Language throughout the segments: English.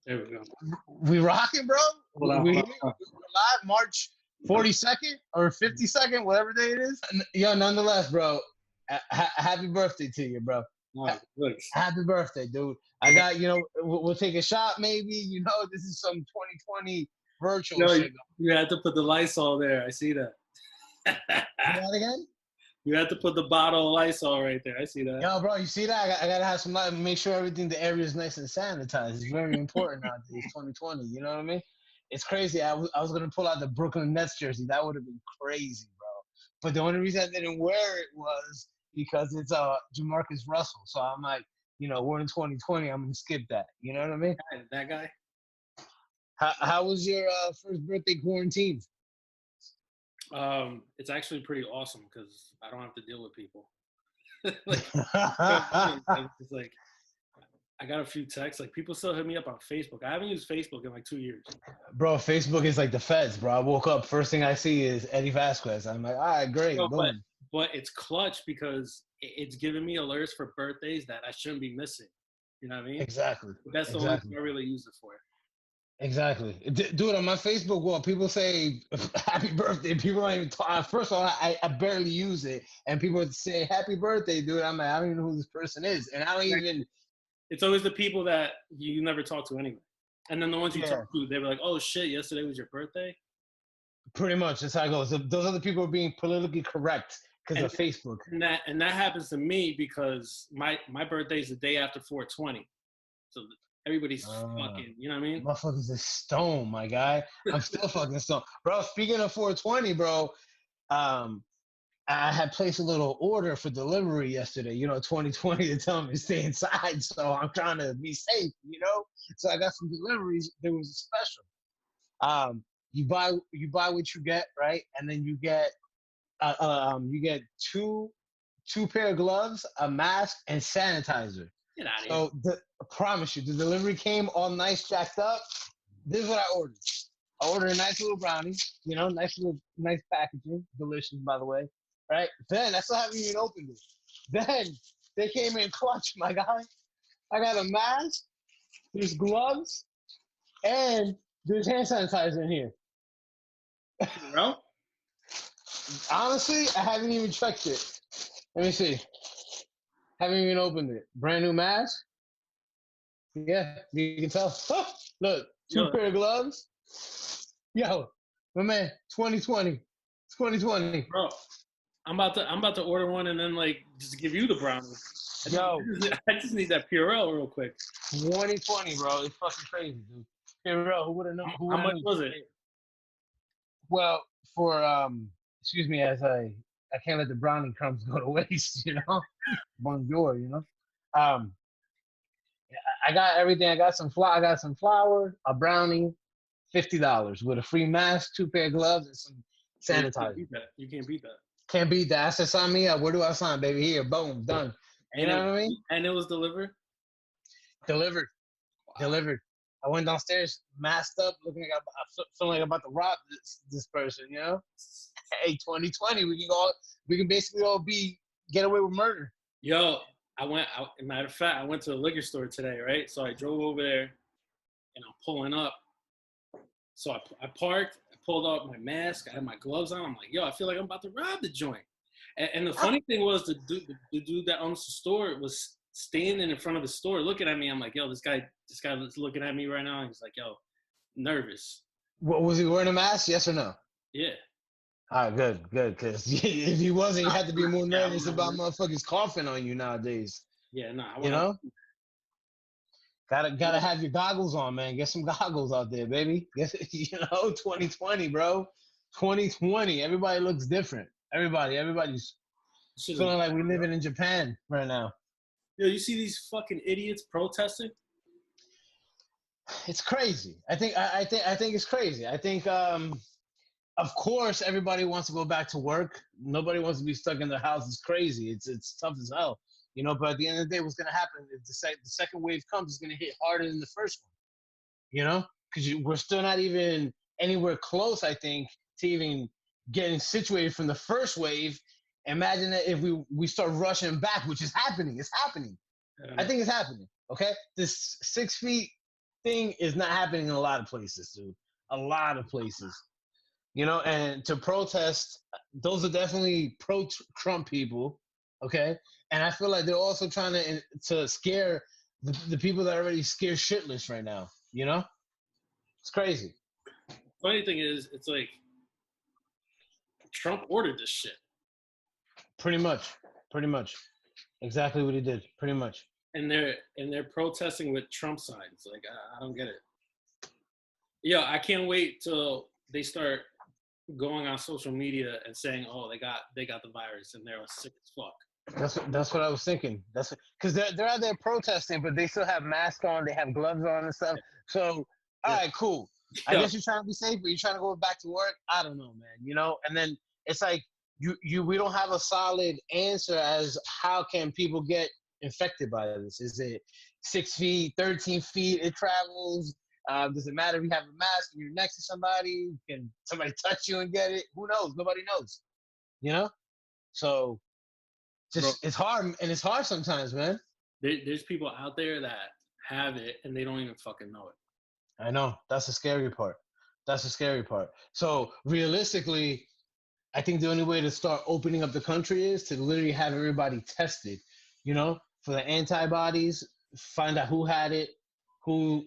There we go. We rocking, bro. Hold on, We hold here. on. We're live March 42nd or 52nd, whatever day it is. Yo, nonetheless, bro. Happy birthday to you, bro. No, look, Happy birthday, dude. I got, we'll take a shot maybe. This is some 2020 virtual no, shit. you had to put the Lysol there. I see that. Do that again? You had to put the bottle of Lysol right there. I see that. Yo, bro, you see that? I gotta have some light, make sure everything, the area is nice and sanitized. It's very important nowadays, 2020. You know what I mean? It's crazy. I was gonna pull out the Brooklyn Nets jersey. That would have been crazy, bro. But the only reason I didn't wear it was because it's Jamarcus Russell. So I'm like, we're in 2020. I'm gonna skip that. You know what I mean? That guy. How was your first birthday quarantine? It's actually pretty awesome because I don't have to deal with people. Like, it's like I got a few texts. Like people still hit me up on Facebook. I haven't used Facebook in like 2 years. Bro, Facebook is like the feds, bro. I woke up, first thing I see is Eddie Vasquez. I'm like, all right, great, No, boom. but it's clutch because it's giving me alerts for birthdays that I shouldn't be missing. You know what I mean? Exactly. That's the only thing I really use it for. Exactly. Dude, on my Facebook wall, people say happy birthday. People don't even talk. First of all, I barely use it. And people say happy birthday, dude. I'm like, I don't even know who this person is. And I don't even. It's always the people that you never talk to anyway. And then the ones you talk to, they were like, oh shit, yesterday was your birthday? Pretty much. That's how it goes. Those other people are being politically correct because of Facebook. And that happens to me because my birthday is the day after 420. So everybody's fucking, you know what I mean? Motherfuckers is stone, my guy. I'm still fucking stone. Bro, speaking of 420, bro, I had placed a little order for delivery yesterday, 2020 to tell me to stay inside. So I'm trying to be safe, So I got some deliveries. There was a special. You buy what you get, right? And then you get two pair of gloves, a mask, and sanitizer. Get out of here. I promise you, the delivery came all nice, jacked up. This is what I ordered. I ordered a nice little brownie, nice packaging, delicious, by the way. Right? Then I still haven't even opened it. Then they came in clutch, my guy. I got a mask, there's gloves, and there's hand sanitizer in here. Bro? Honestly, I haven't even checked it. Let me see. Haven't even opened it. Brand new mask. Yeah, you can tell. Oh, look, two pair of gloves. Yo, my man, 2020. 2020. Bro, I'm about to order one and then like just give you the brownie. I just need that Purell real quick. 2020, bro. It's fucking crazy, dude. Purell, who would have known? How much was it? Well, for excuse me, as I can't let the brownie crumbs go to waste, Bonjour, I got everything. I got some flour, a brownie, $50 with a free mask, two pair of gloves, and some sanitizer. You can't beat that. Can't beat that. I said, sign me up. Where do I sign, baby? Here, boom, done. You know what I mean? And it was delivered? Delivered. Wow. Delivered. I went downstairs, masked up, feeling like I'm about to rob this person, Hey, 2020, we can basically all get away with murder. Yo, matter of fact, I went to the liquor store today, right? So I drove over there, and I'm pulling up. So I parked, I pulled out my mask, I had my gloves on. I'm like, yo, I feel like I'm about to rob the joint. And the funny thing was, the dude that owns the store was standing in front of the store looking at me. I'm like, yo, this guy is looking at me right now. And he's like, yo, nervous. What, was he wearing a mask? Yes or no? Yeah. All right, good. Because if he wasn't, you had to be more nervous about motherfuckers coughing on you nowadays. Yeah, no. Gotta have your goggles on, man. Get some goggles out there, baby. 2020, bro. 2020. Everybody looks different. Everybody's feeling like we're living in Japan right now. Yo, you see these fucking idiots protesting? It's crazy. I think it's crazy. I think of course everybody wants to go back to work. Nobody wants to be stuck in their house. It's crazy. It's tough as hell. But at the end of the day, what's gonna happen if the second wave comes? It's gonna hit harder than the first one. Because we're still not even anywhere close, I think, to even getting situated from the first wave. Imagine that if we start rushing back, which is happening. It's happening. I think it's happening. Okay, this 6 feet thing is not happening in a lot of places, dude. A lot of places. You know, and to protest, those are definitely pro-Trump people, okay? And I feel like they're also trying to scare the people that are already scared shitless right now, you know? It's crazy. Funny thing is, it's like Trump ordered this shit. Pretty much. Pretty much. Exactly what he did. Pretty much. And they're protesting with Trump signs. Like I don't get it. Yeah, I can't wait till they start going on social media and saying, "Oh, they got the virus and they're sick as fuck." That's what I was thinking. That's because they're out there protesting, but they still have masks on, they have gloves on and stuff. So, all right, cool. I guess you're trying to be safe, but you're trying to go back to work. I don't know, man. You know, and then it's like we don't have a solid answer as how can people get infected by this. Is it 6 feet, 13 feet? It travels. Does it matter if you have a mask and you're next to somebody? Can somebody touch you and get it? Who knows? Nobody knows. You know? So just it's hard, and it's hard sometimes, man. There's people out there that have it and they don't even fucking know it. I know. That's the scary part. That's the scary part. So realistically, I think the only way to start opening up the country is to literally have everybody tested, you know, for the antibodies, find out who had it, who's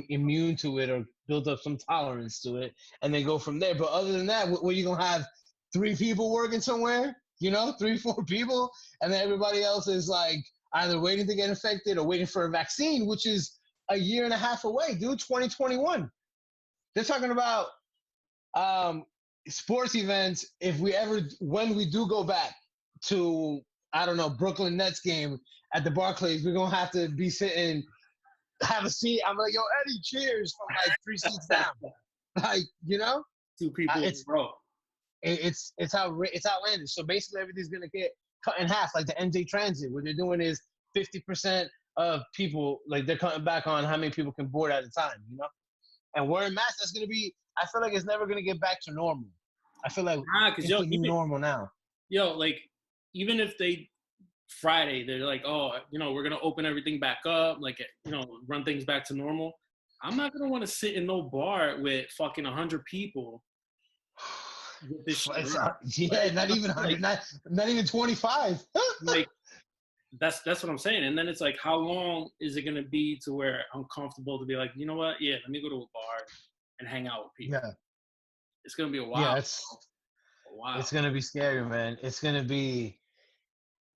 immune to it or build up some tolerance to it, and then go from there. But other than that, where you gonna have 3 people working somewhere, you know, 3, 4 people, and then everybody else is like either waiting to get infected or waiting for a vaccine, which is a year and a half away, dude. 2021. They're talking about sports events. When we do go back to, I don't know, Brooklyn Nets game at the Barclays, we're gonna have to be sitting, have a seat. I'm like, yo, Eddie, cheers from like 3 seats down. Like, you know, 2 people in a row. It's outlandish. So basically, everything's gonna get cut in half, like the MJ Transit. What they're doing is 50% of people, like they're cutting back on how many people can board at a time, you know? And wearing masks, that's going to be, I feel like it's never going to get back to normal. I feel like it's the new normal now. Yo, like, even if Friday, they're like, oh, you know, we're going to open everything back up, like, you know, run things back to normal. I'm not going to want to sit in no bar with fucking 100 people. With this yeah, not even 100, like, not even 25. Like, that's what I'm saying. And then it's like, how long is it going to be to where I'm comfortable to be like, you know what? Yeah, let me go to a bar and hang out with people. Yeah. It's going to be a while. Yeah, it's going to be scary, man. It's going to be,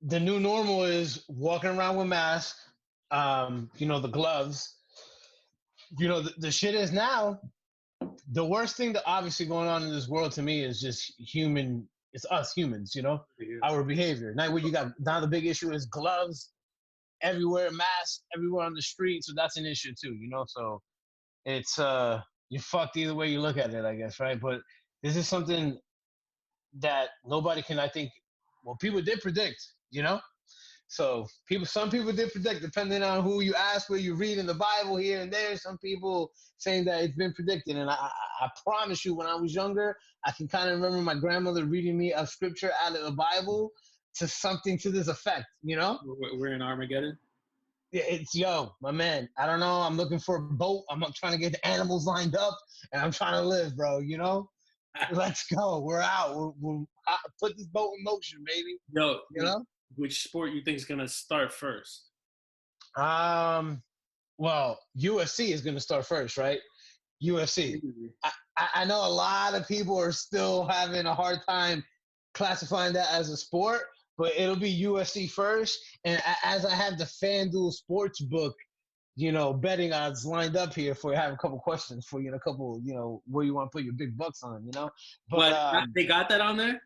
the new normal is walking around with masks, you know, the gloves. You know, the shit is now, the worst thing that obviously going on in this world to me is just it's us humans, you know, our behavior. Now the big issue is gloves everywhere, masks everywhere on the street. So that's an issue too, you know? So it's, you're fucked either way you look at it, I guess, right? But this is something that nobody can, I think, well, people did predict, you know? So some people did predict, depending on who you ask, where you read in the Bible here and there. Some people saying that it's been predicted, and I promise you, when I was younger, I can kind of remember my grandmother reading me a scripture out of the Bible to something to this effect. You know, we're in Armageddon. Yeah, yo, my man. I don't know. I'm looking for a boat. I'm trying to get the animals lined up, and I'm trying to live, bro. You know, let's go. We're out. We'll put this boat in motion, baby. Yo, you know. Which sport you think is gonna start first? Well, UFC is gonna start first, right? UFC. I know a lot of people are still having a hard time classifying that as a sport, but it'll be UFC first. And as I have the FanDuel sports book, you know, betting odds lined up here for you, I have a couple questions for you and a couple, you know, where you want to put your big bucks on, you know. But they got that on there?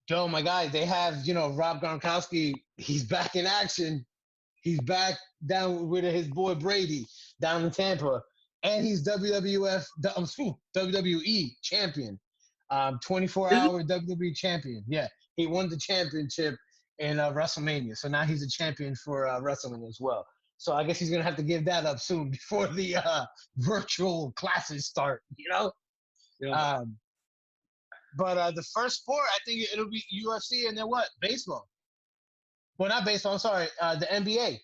Joe, my guy, they have, you know, Rob Gronkowski. He's back in action. He's back down with his boy Brady down in Tampa. And he's WWE champion. 24-hour WWE champion. Yeah, he won the championship in WrestleMania. So now he's a champion for wrestling as well. So I guess he's going to have to give that up soon before the virtual classes start, you know? Yeah. But the first sport, I think it'll be UFC, and then what? Baseball. Well, not baseball. I'm sorry. The NBA.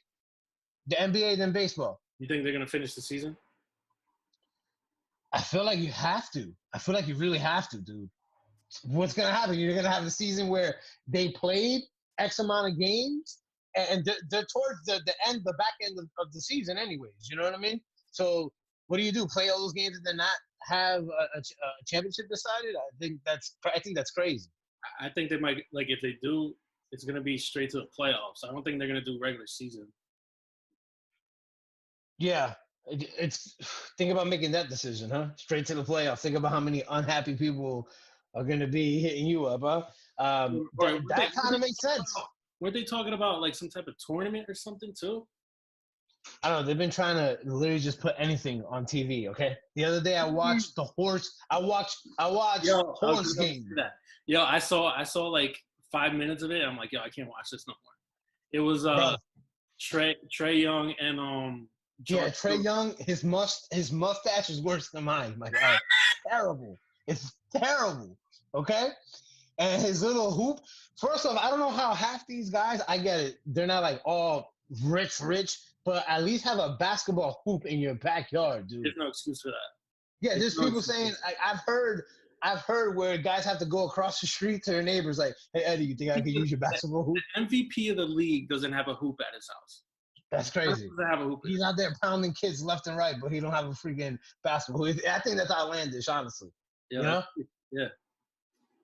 The NBA, then baseball. You think they're gonna finish the season? I feel like you have to. I feel like you really have to, dude. What's gonna happen? You're gonna have a season where they played X amount of games, and they're towards the end, the back end of the season, anyways. You know what I mean? So what do you do? Play all those games and then not have a championship decided? I think that's crazy. I think they might, like, if they do, it's gonna be straight to the playoffs. I don't think they're gonna do regular season. Yeah, it's think about making that decision, huh? Straight to the playoffs. Think about how many unhappy people are going to be hitting you up, huh? Or That kind of makes sense. Weren't they talking about like some type of tournament or something too? I don't know. They've been trying to literally just put anything on TV. Okay. The other day I watched the horse. I watched horse game. Yo, I saw like 5 minutes of it. I'm like, yo, I can't watch this no more. It was Bro. Trae Young and Yeah, Trae Young. His mustache is worse than mine. My God, terrible. It's terrible. Okay. And his little hoop. First off, I don't know how half these guys. I get it. They're not like all rich, but at least have a basketball hoop in your backyard, dude. There's no excuse for that. Yeah, there's people saying I've heard where guys have to go across the street to their neighbors like, hey Eddie, you think I could use your basketball hoop? The MVP of the league doesn't have a hoop at his house. That's crazy. Have a hoop. He's out there pounding kids left and right, but he don't have a freaking basketball. I think that's outlandish, honestly. Yeah, you know? Yeah.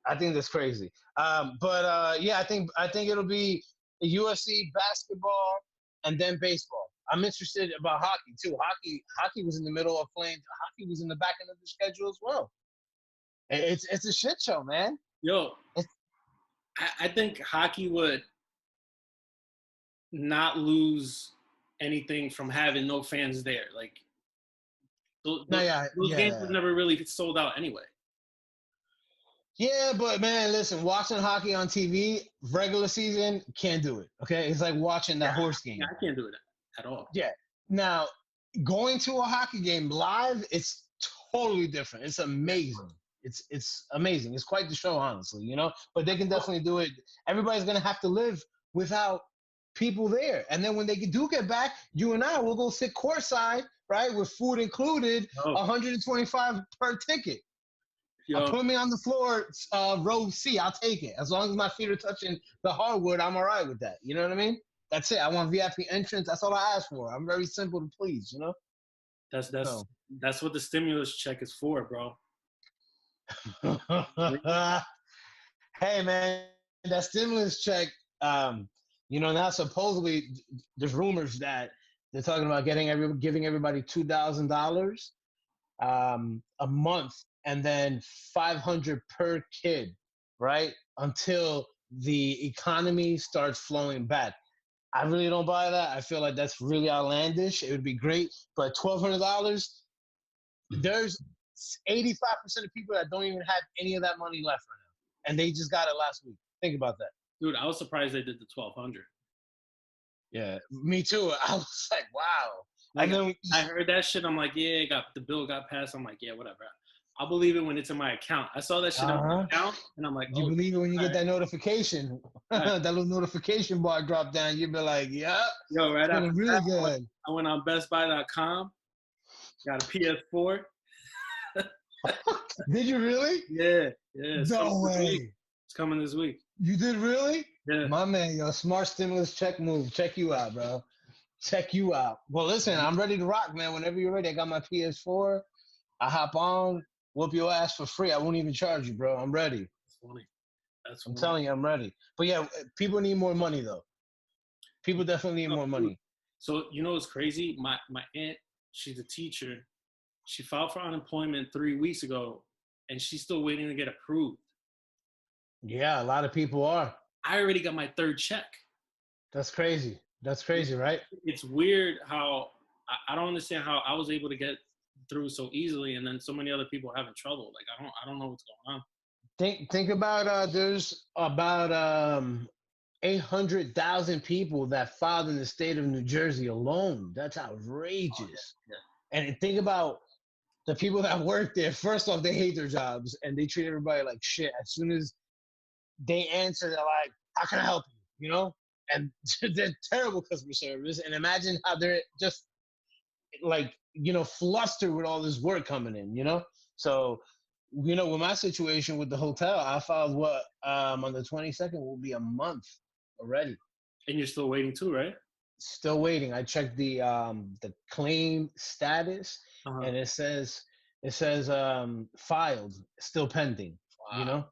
I think that's crazy. Yeah, I think it'll be UFC, basketball, and then baseball. I'm interested about hockey too. Hockey was in the middle of playing. Hockey was in the back end of the schedule as well. It's a shit show, man. Yo, I think hockey would not lose anything from having no fans there. Like, those games were never really sold out anyway. Yeah, but man, listen, watching hockey on TV, regular season, can't do it. Okay, it's like watching that horse game. Yeah, I can't do it at all. Yeah. Now, going to a hockey game live, it's totally different. It's amazing. It's amazing. It's quite the show, honestly, you know? But they can definitely do it. Everybody's going to have to live without people there. And then when they do get back, you and I will go sit courtside, right, with food included, $125 per ticket. Put me on the floor, row C. I'll take it. As long as my feet are touching the hardwood, I'm all right with that. You know what I mean? That's it. I want VIP entrance. That's all I ask for. I'm very simple to please, you know? That's what the stimulus check is for, bro. Hey, man, that stimulus check, now supposedly there's rumors that they're talking about giving everybody $2,000 a month and then $500 per kid, right? Until the economy starts flowing back. I really don't buy that. I feel like that's really outlandish. It would be great, but $1,200, there's 85% of people that don't even have any of that money left right now, and they just got it last week. Think about that, dude. I was surprised they did the $1,200. Yeah, me too. I was like, wow. Like, I heard that shit. I'm like, yeah, the bill got passed. I'm like, yeah, whatever. I'll believe it when it's in my account. I saw that shit in my account, and I'm like, you believe it when you get that notification. That little notification bar drop down. You'll be like, yeah. Yo, right after really good. I went on BestBuy.com, got a PS4. Did you really? Yeah. No way. It's coming this week. You did really? Yeah. My man, yo, smart stimulus check move. Check you out, bro. Check you out. Well, listen, I'm ready to rock, man. Whenever you're ready, I got my PS4. I hop on, whoop your ass for free. I won't even charge you, bro. I'm ready. That's funny. I'm telling you, I'm ready. But yeah, people need more money, though. People definitely need more money. So, you know what's crazy? My aunt, she's a teacher. She filed for unemployment 3 weeks ago, and she's still waiting to get approved. Yeah, a lot of people are. I already got my third check. That's crazy. That's crazy, right? It's weird how I don't understand how I was able to get through so easily, and then so many other people having trouble. Like I don't know what's going on. Think about there's about 800,000 people that filed in the state of New Jersey alone. That's outrageous. Yeah. And think about the people that work there. First off, they hate their jobs and they treat everybody like shit. As soon as they answer, they're like, "How can I help you?" You know, and they're terrible customer service. And imagine how they're just like, flustered with all this work coming in, So, with my situation with the hotel, I filed on the 22nd will be a month already. And you're still waiting too, right? Still waiting. I checked the claim status, and it says filed, still pending. Wow.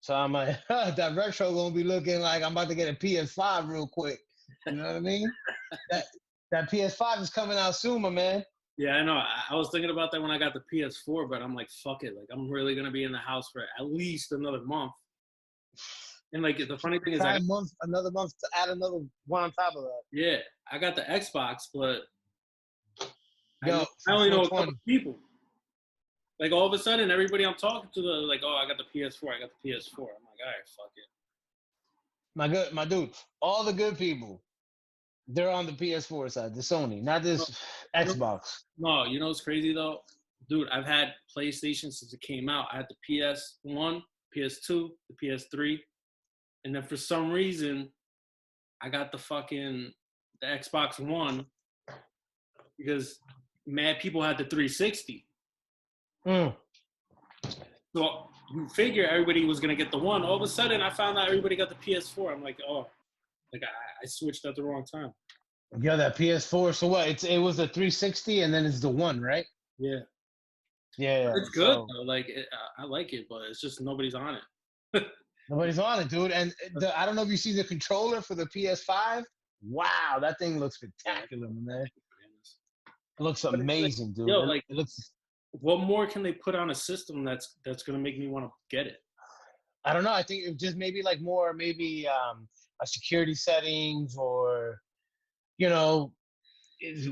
So I'm like, that retro gonna be looking like I'm about to get a PS5 real quick. You know what I mean? that PS5 is coming out soon, my man. Yeah, I know. I was thinking about that when I got the PS4, but I'm like, fuck it. Like, I'm really gonna be in the house for at least another month. And like, the funny thing is, another month to add another one on top of that. Yeah, I got the Xbox, but I only know a couple people. Like, all of a sudden, everybody I'm talking to, like, oh, I got the PS4. I got the PS4. I'm like, all right, fuck it. My dude, all the good people, they're on the PS4 side, the Sony, not this Xbox. No, you know what's crazy though? Dude, I've had PlayStation since it came out. I had the PS1, PS2, the PS3, and then for some reason, I got the Xbox One because mad people had the 360. So you figure everybody was gonna get the one. All of a sudden, I found out everybody got the PS4. I'm like, oh, like I switched at the wrong time. Yeah, that PS4. So what? It was a 360, and then it's the one, right? Yeah. Yeah. It's good though. Like I like it, but it's just nobody's on it. Nobody's on it, dude. And I don't know if you see the controller for the PS5. Wow, that thing looks spectacular, man. It looks amazing, dude. Yo, it looks. What more can they put on a system that's gonna make me want to get it? I don't know. I think it just maybe like more maybe a security settings or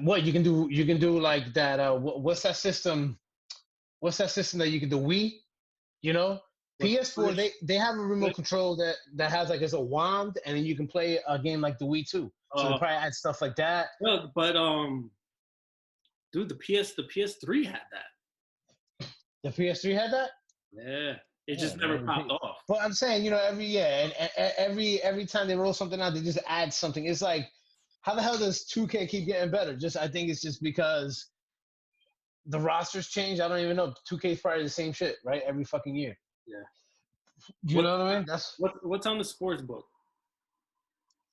what you can do. You can do like that. What's that system? What's that system that you can do? Wii, PS4 they have a remote control that has like a wand, and then you can play a game like the Wii too. So they probably add stuff like that. Well, but dude, the PS3 had that. The PS3 had that? Yeah. It just never popped off. But I'm saying, every year and every time they roll something out, they just add something. It's like, how the hell does 2K keep getting better? I think it's just because the rosters change. I don't even know. 2K is probably the same shit, right? Every fucking year. Yeah. You know what I mean? That's what's on the sports book.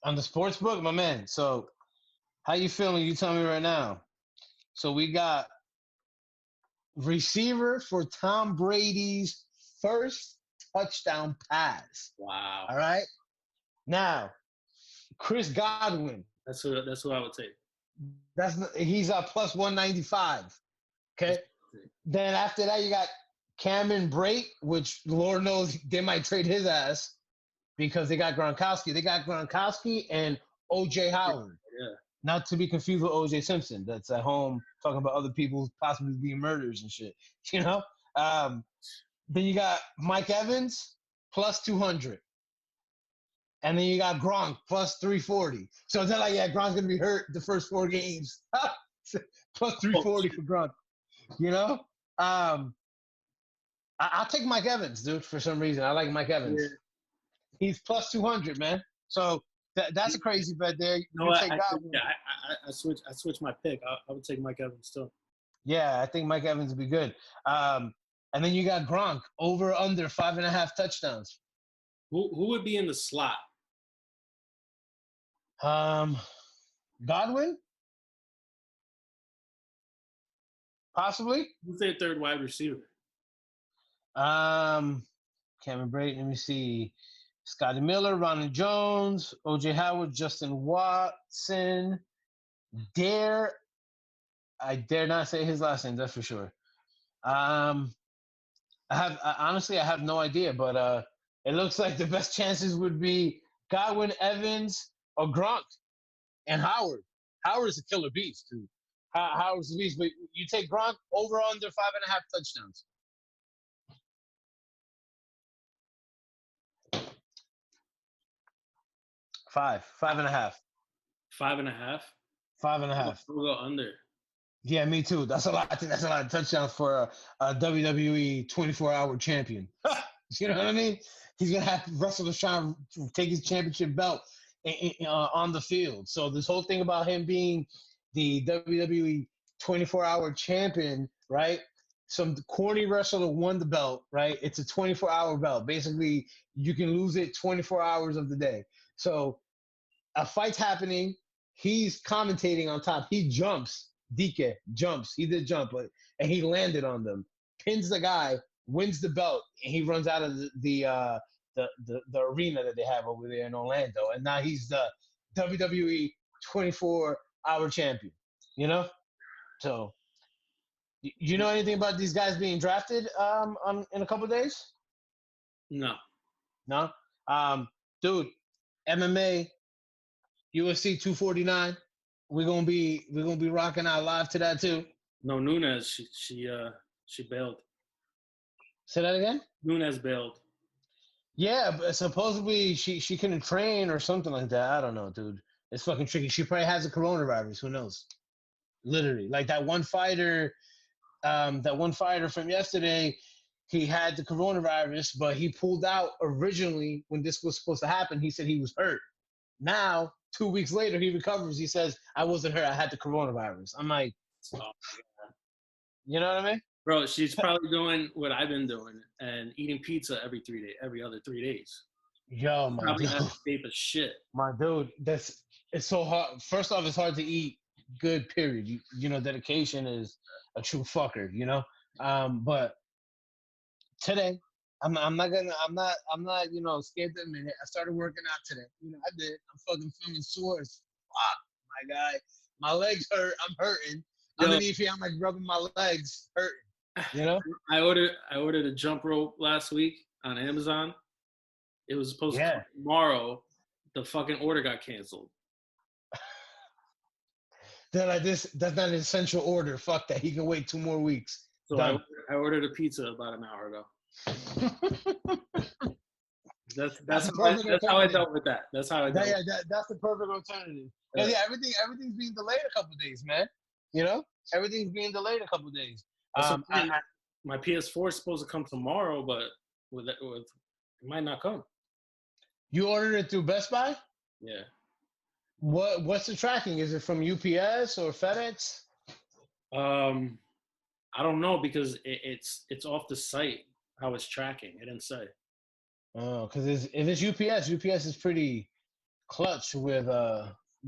On the sports book, my man. So, how you feeling? You tell me right now. So we got receiver for Tom Brady's first touchdown pass. Wow. All right. Now, Chris Godwin. That's who I would take. He's a plus 195. Okay. Then after that, you got Cameron Brate, which Lord knows they might trade his ass because they got Gronkowski. They got Gronkowski and O.J. Howard. Yeah. Not to be confused with O.J. Simpson. That's at home talking about other people possibly being murderers and shit. Then you got Mike Evans plus 200. And then you got Gronk plus 340. So it's not like, Gronk's going to be hurt the first 4 games. Plus 340 for Gronk. I'll take Mike Evans, dude, for some reason. I like Mike Evans. Yeah. He's plus 200, man. So that's a crazy bet there. I switch my pick. I would take Mike Evans still. Yeah, I think Mike Evans would be good. And then you got Gronk over under 5.5 touchdowns. Who would be in the slot? Godwin? Possibly. Who's their third wide receiver? Cameron Brate. Let me see. Scotty Miller, Ronald Jones, O.J. Howard, Justin Watson. I dare not say his last name. That's for sure. I have no idea, but it looks like the best chances would be Godwin, Evans, or Gronk, and Howard. Howard's a killer beast, dude. Howard's a beast, but you take Gronk over under 5.5 touchdowns. Five and a half. 5.5. 5.5. We'll go under. Yeah, me too. That's a lot. I think that's a lot of touchdowns for a WWE 24-hour champion. You know what I mean? He's gonna have Russell Deshaun take his championship belt on the field. So this whole thing about him being the WWE 24-hour champion, right? Some corny wrestler won the belt, right? It's a 24-hour belt. Basically, you can lose it 24 hours of the day. So a fight's happening. He's commentating on top. He jumps. Dike jumps. He did jump, and he landed on them. Pins the guy, wins the belt, and he runs out of the arena that they have over there in Orlando. And now he's the WWE 24-hour champion. You know? So, you know anything about these guys being drafted in a couple of days? No. No? Dude, MMA, UFC 249. We're gonna be rocking out live to that too. No, Nunes, she bailed. Say that again? Nunes bailed. Yeah, but supposedly she couldn't train or something like that. I don't know, dude. It's fucking tricky. She probably has a coronavirus. Who knows? Literally, like that one fighter from yesterday. He had the coronavirus, but he pulled out originally when this was supposed to happen. He said he was hurt. Now, 2 weeks later, he recovers. He says, I wasn't hurt. I had the coronavirus. I'm like, oh, you know what I mean? Bro, she's probably doing what I've been doing and eating pizza every other 3 days. Yo, my probably dude. has to shape of shit. My dude, it's so hard. First off, it's hard to eat good, period. You know, dedication is a true fucker, you know? But today, I'm not, you know, scared to admit it. I started working out today. You know, I did. I'm fucking feeling sore as fuck, my guy. My legs hurt. I'm hurting. Underneath here, I'm like rubbing my legs, hurting. You know? I ordered a jump rope last week on Amazon. It was supposed to come tomorrow. The fucking order got canceled. Then that's not an essential order. Fuck that. He can wait 2 more weeks. So I ordered a pizza about an hour ago. That's how I dealt with that. That's how I dealt. Yeah, that's the perfect alternative. Yeah, everything's being delayed a couple of days, man. You know, everything's being delayed a couple of days. My PS4 is supposed to come tomorrow, but it might not come. You ordered it through Best Buy? Yeah. What's the tracking? Is it from UPS or FedEx? I don't know because it's off the site how it's tracking. It didn't say. Oh, because if it's UPS is pretty clutch with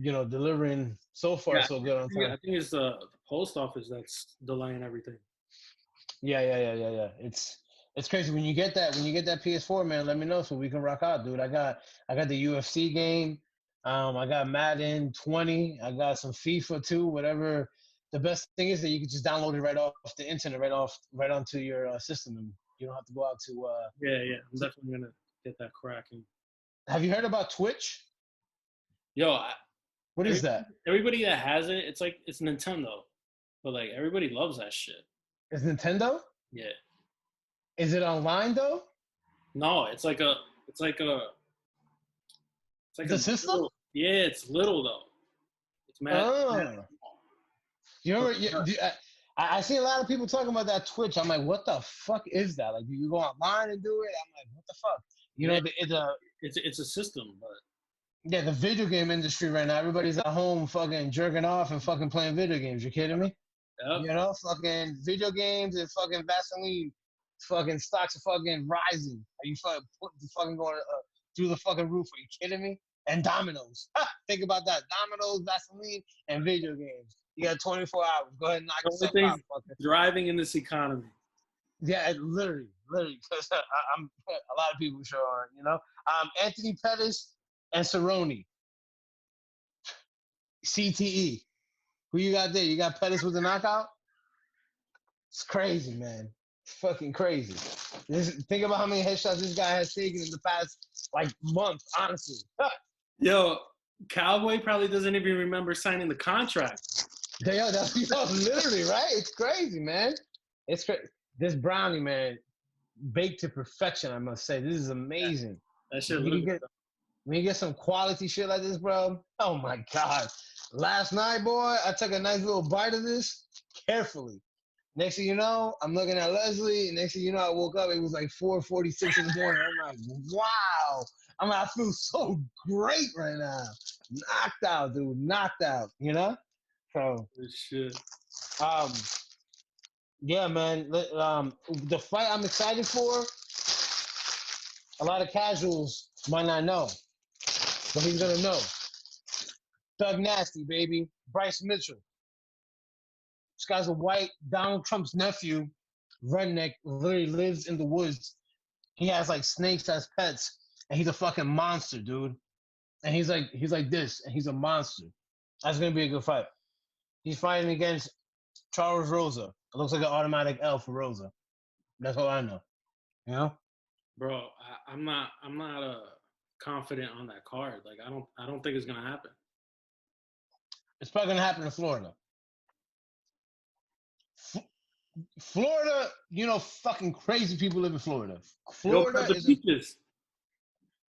delivering so far so good on time. I think it's the post office that's delaying everything. Yeah. It's crazy when you get that PS4, man. Let me know so we can rock out, dude. I got the UFC game. I got Madden 20. I got some FIFA too. Whatever. The best thing is that you can just download it right off the internet, right onto your system, and you don't have to go out to. Yeah. I'm definitely gonna get that cracking. Have you heard about Twitch? Yo, what is that? Everybody that has it, it's Nintendo, but like everybody loves that shit. It's Nintendo? Yeah. Is it online though? No, it's like a system. Little, yeah, it's little though. It's mad. Oh. You remember? I see a lot of people talking about that Twitch. I'm like, what the fuck is that? Like, do you go online and do it? I'm like, what the fuck? You know, it's a system, but yeah, the video game industry right now, everybody's at home fucking jerking off and fucking playing video games. You kidding me? Yep. You know, fucking video games and fucking Vaseline, fucking stocks are fucking rising. Are you fucking going through the fucking roof? Are you kidding me? And dominoes. Think about that. Dominoes, Vaseline, and video games. You got 24 hours. Go ahead and knock yourself out. Driving in this economy. Yeah, literally. Because a lot of people sure aren't, you know. Anthony Pettis and Cerrone. CTE. Who you got there? You got Pettis with a knockout? It's crazy, man. It's fucking crazy. Think about how many headshots this guy has taken in the past, month, honestly. Yo, Cowboy probably doesn't even remember signing the contract. Literally, right? It's crazy, man. It's crazy. This brownie, man, baked to perfection, I must say. This is amazing. That shit when you get some quality shit like this, bro, oh my God. Last night, boy, I took a nice little bite of this carefully. Next thing you know, I'm looking at Leslie. Next thing you know, I woke up. It was like 4:46 in the morning. I'm like, wow. I feel so great right now. Knocked out, dude. Knocked out, you know? So, Shit. um, yeah, man. The fight I'm excited for. A lot of casuals might not know, but he's gonna know. Thug Nasty, baby. Bryce Mitchell. This guy's a white Donald Trump's nephew, redneck, literally lives in the woods. He has like snakes as pets, and he's a fucking monster, dude. And he's like this, and he's a monster. That's gonna be a good fight. He's fighting against Charles Rosa. It looks like an automatic L for Rosa. That's all I know. You know? Bro, I'm not confident on that card. Like I don't think it's gonna happen. It's probably gonna happen in Florida. Florida, fucking crazy people live in Florida. They opened Florida up the is beaches.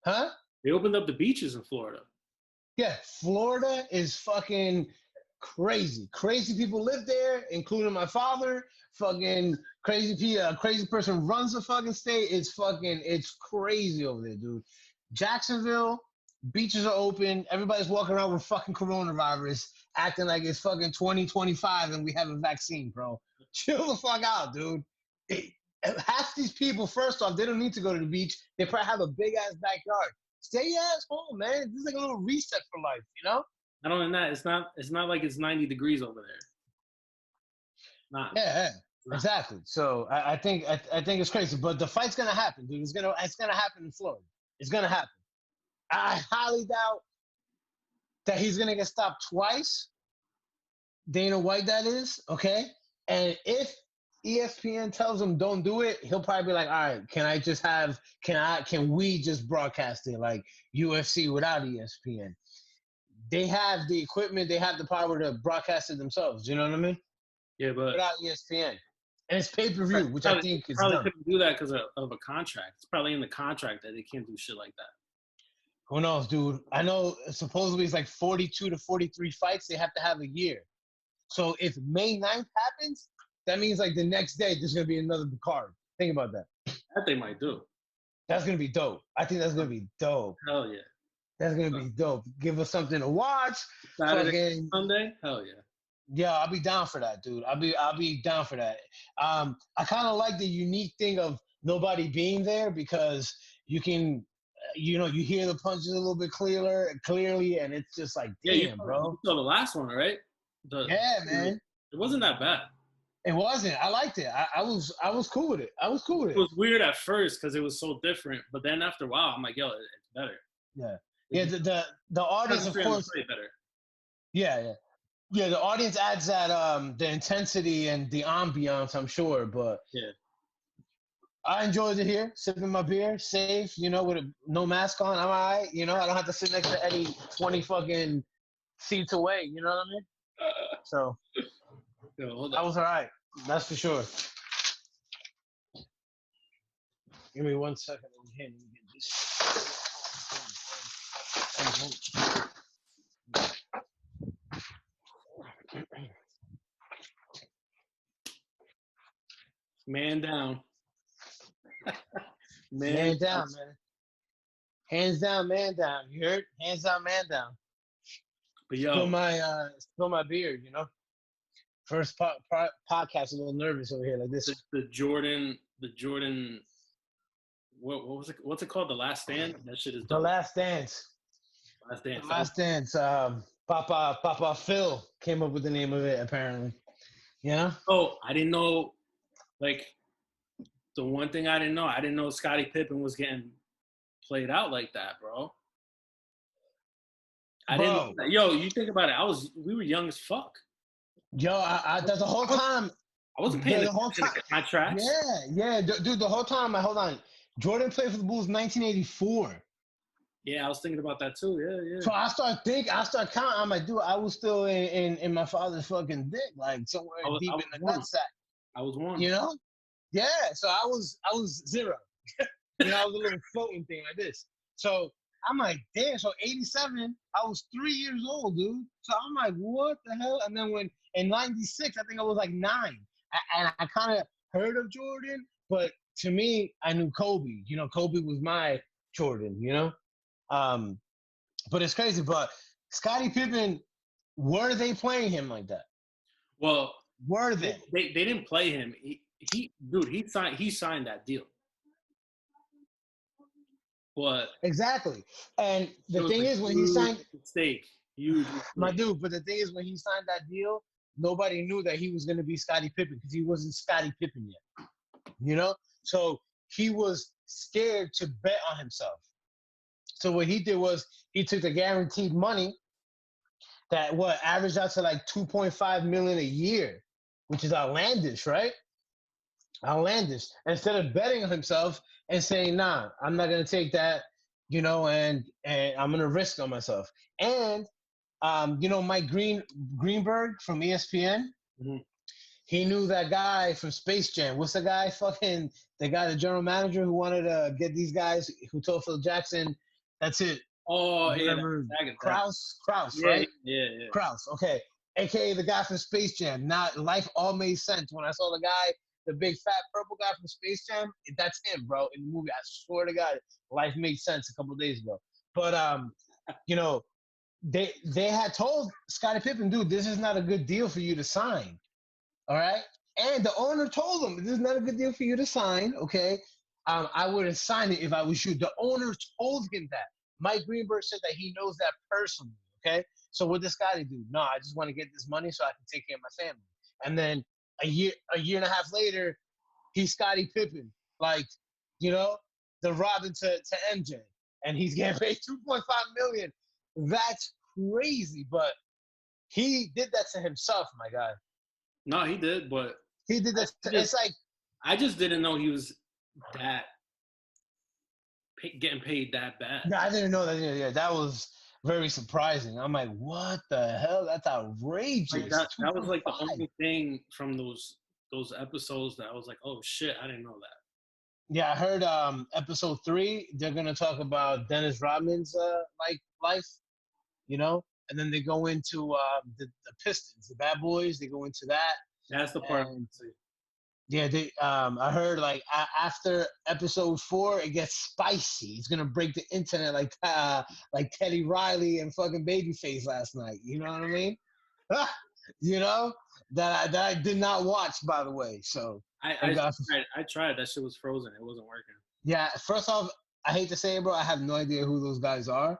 huh? They opened up the beaches in Florida. Yeah, Florida is fucking crazy. Crazy people live there, including my father. Fucking crazy person runs the fucking state. It's crazy over there, dude. Jacksonville, beaches are open. Everybody's walking around with fucking coronavirus, acting like it's fucking 2025 and we have a vaccine, bro. Chill the fuck out, dude. Half these people, first off, they don't need to go to the beach. They probably have a big ass backyard. Stay your ass home, man. This is like a little reset for life, you know? Not only that, it's not like it's 90 degrees over there. Not. Yeah, exactly. So I think it's crazy, but the fight's gonna happen, dude. It's gonna happen in Florida. It's gonna happen. I highly doubt that he's gonna get stopped twice. Dana White, that is, okay? And if ESPN tells him don't do it, he'll probably be like, all right, can we just broadcast it like UFC without ESPN? They have the equipment, they have the power to broadcast it themselves. You know what I mean? Yeah, but without ESPN. And it's pay-per-view, which I think is probably dumb. couldn't do that because of a contract. It's probably in the contract that they can't do shit like that. Who knows, dude? I know supposedly it's like 42 to 43 fights. They have to have a year. So if May 9th happens, that means like the next day there's going to be another card. Think about that. That they might do. That's going to be dope. I think that's going to be dope. Hell yeah. That's going to be dope. Give us something to watch. Saturday, Sunday? Hell yeah. Yeah, I'll be down for that, dude. I'll be down for that. I kind of like the unique thing of nobody being there because you can, you hear the punches a little bit clearly, and it's just like, damn, bro. You saw the last one, right? Yeah, man. It wasn't that bad. It wasn't. I liked it. I was cool with it. It was weird at first because it was so different, but then after a while, I'm like, yo, it's better. Yeah. Yeah. The audience, of course. Better. Yeah. The audience adds that the intensity and the ambiance, I'm sure, but yeah. I enjoyed it here, sipping my beer, safe, with no mask on. I'm all right, I don't have to sit next to Eddie 20 fucking seats away, you know what I mean? So, I was all right. That's for sure. Give me 1 second. Let me get this. Man down. Man down, man. Hands down, man down. You heard? Hands down, man down. But yo, spill my beer, First podcast, a little nervous over here like this. The Jordan. What was it? What's it called? The Last Stand. That shit is dope. The Last Dance. Last Dance. Papa Phil came up with the name of it, apparently. Yeah. Oh, I didn't know. Like, the one thing I didn't know Scottie Pippen was getting played out like that, bro. I didn't. Yo, you think about it. We were young as fuck. Yo, the whole time. I wasn't paying attention to contracts. Yeah, dude. The whole time. Hold on. Jordan played for the Bulls 1984. Yeah, I was thinking about that too. Yeah. So I start counting. I'm like, dude, I was still in my father's fucking dick, like somewhere deep in the nutsack. I was one. Yeah. So I was zero. I was a little floating thing like this. So I'm like, damn. So 87, I was 3 years old, dude. So I'm like, what the hell? And then when in '96, I think I was like 9, and I kind of heard of Jordan, but to me, I knew Kobe. Kobe was my Jordan. But it's crazy. But Scottie Pippen, Were they playing him like that? Well, Were they? they didn't play him. He signed that deal. But Exactly. And it the was thing a is, when he huge signed, mistake. Huge my mistake. dude, but the thing is, when he signed that deal, nobody knew that he was going to be Scottie Pippen because he wasn't Scottie Pippen yet. You know? So he was scared to bet on himself. So what he did was he took the guaranteed money that averaged out to like 2.5 million a year, which is outlandish, right? Outlandish. Instead of betting on himself and saying, "Nah, I'm not gonna take that," and I'm gonna risk on myself. And Mike Greenberg from ESPN, Mm-hmm. he knew that guy from Space Jam. What's the guy? The guy, the general manager who wanted to get these guys, who told Phil Jackson, "That's it." Oh yeah, Whatever. that. Kraus, Yeah, right? yeah. Kraus, okay. AKA the guy from Space Jam. Now, life all made sense. When I saw the guy, the big fat purple guy from Space Jam, that's him, bro, in the movie. I swear to God, life made sense a couple of days ago. But, you know, they had told Scottie Pippen, dude, this is not a good deal for you to sign. All right? And the owner told him, this is not a good deal for you to sign, okay? I wouldn't sign it if I was you. The owner told him that. Mike Greenberg said that he knows that personally, okay? So what does Scottie do? No, I just want to get this money so I can take care of my family. And then a year and a half later, he's Scottie Pippen, like, the Robin to MJ, and he's getting paid 2.5 million. That's crazy, but he did that to himself, my guy. No, he did, but He did that. It's like I just didn't know he was that getting paid that bad. no, I didn't know that. Yeah, that was very surprising. I'm like, what the hell? That's outrageous. Like that was like the only thing from those episodes that I was like, oh shit, I didn't know that. Yeah, I heard episode 3, they're gonna talk about Dennis Rodman's life, and then they go into the Pistons, the Bad Boys. They go into that. That's the part. Yeah, I heard like after episode 4, it gets spicy. It's gonna break the internet like Teddy Riley and fucking Babyface last night. You know what I mean? That I did not watch, by the way. So I tried. That shit was frozen. It wasn't working. Yeah, first off, I hate to say it, bro. I have no idea who those guys are.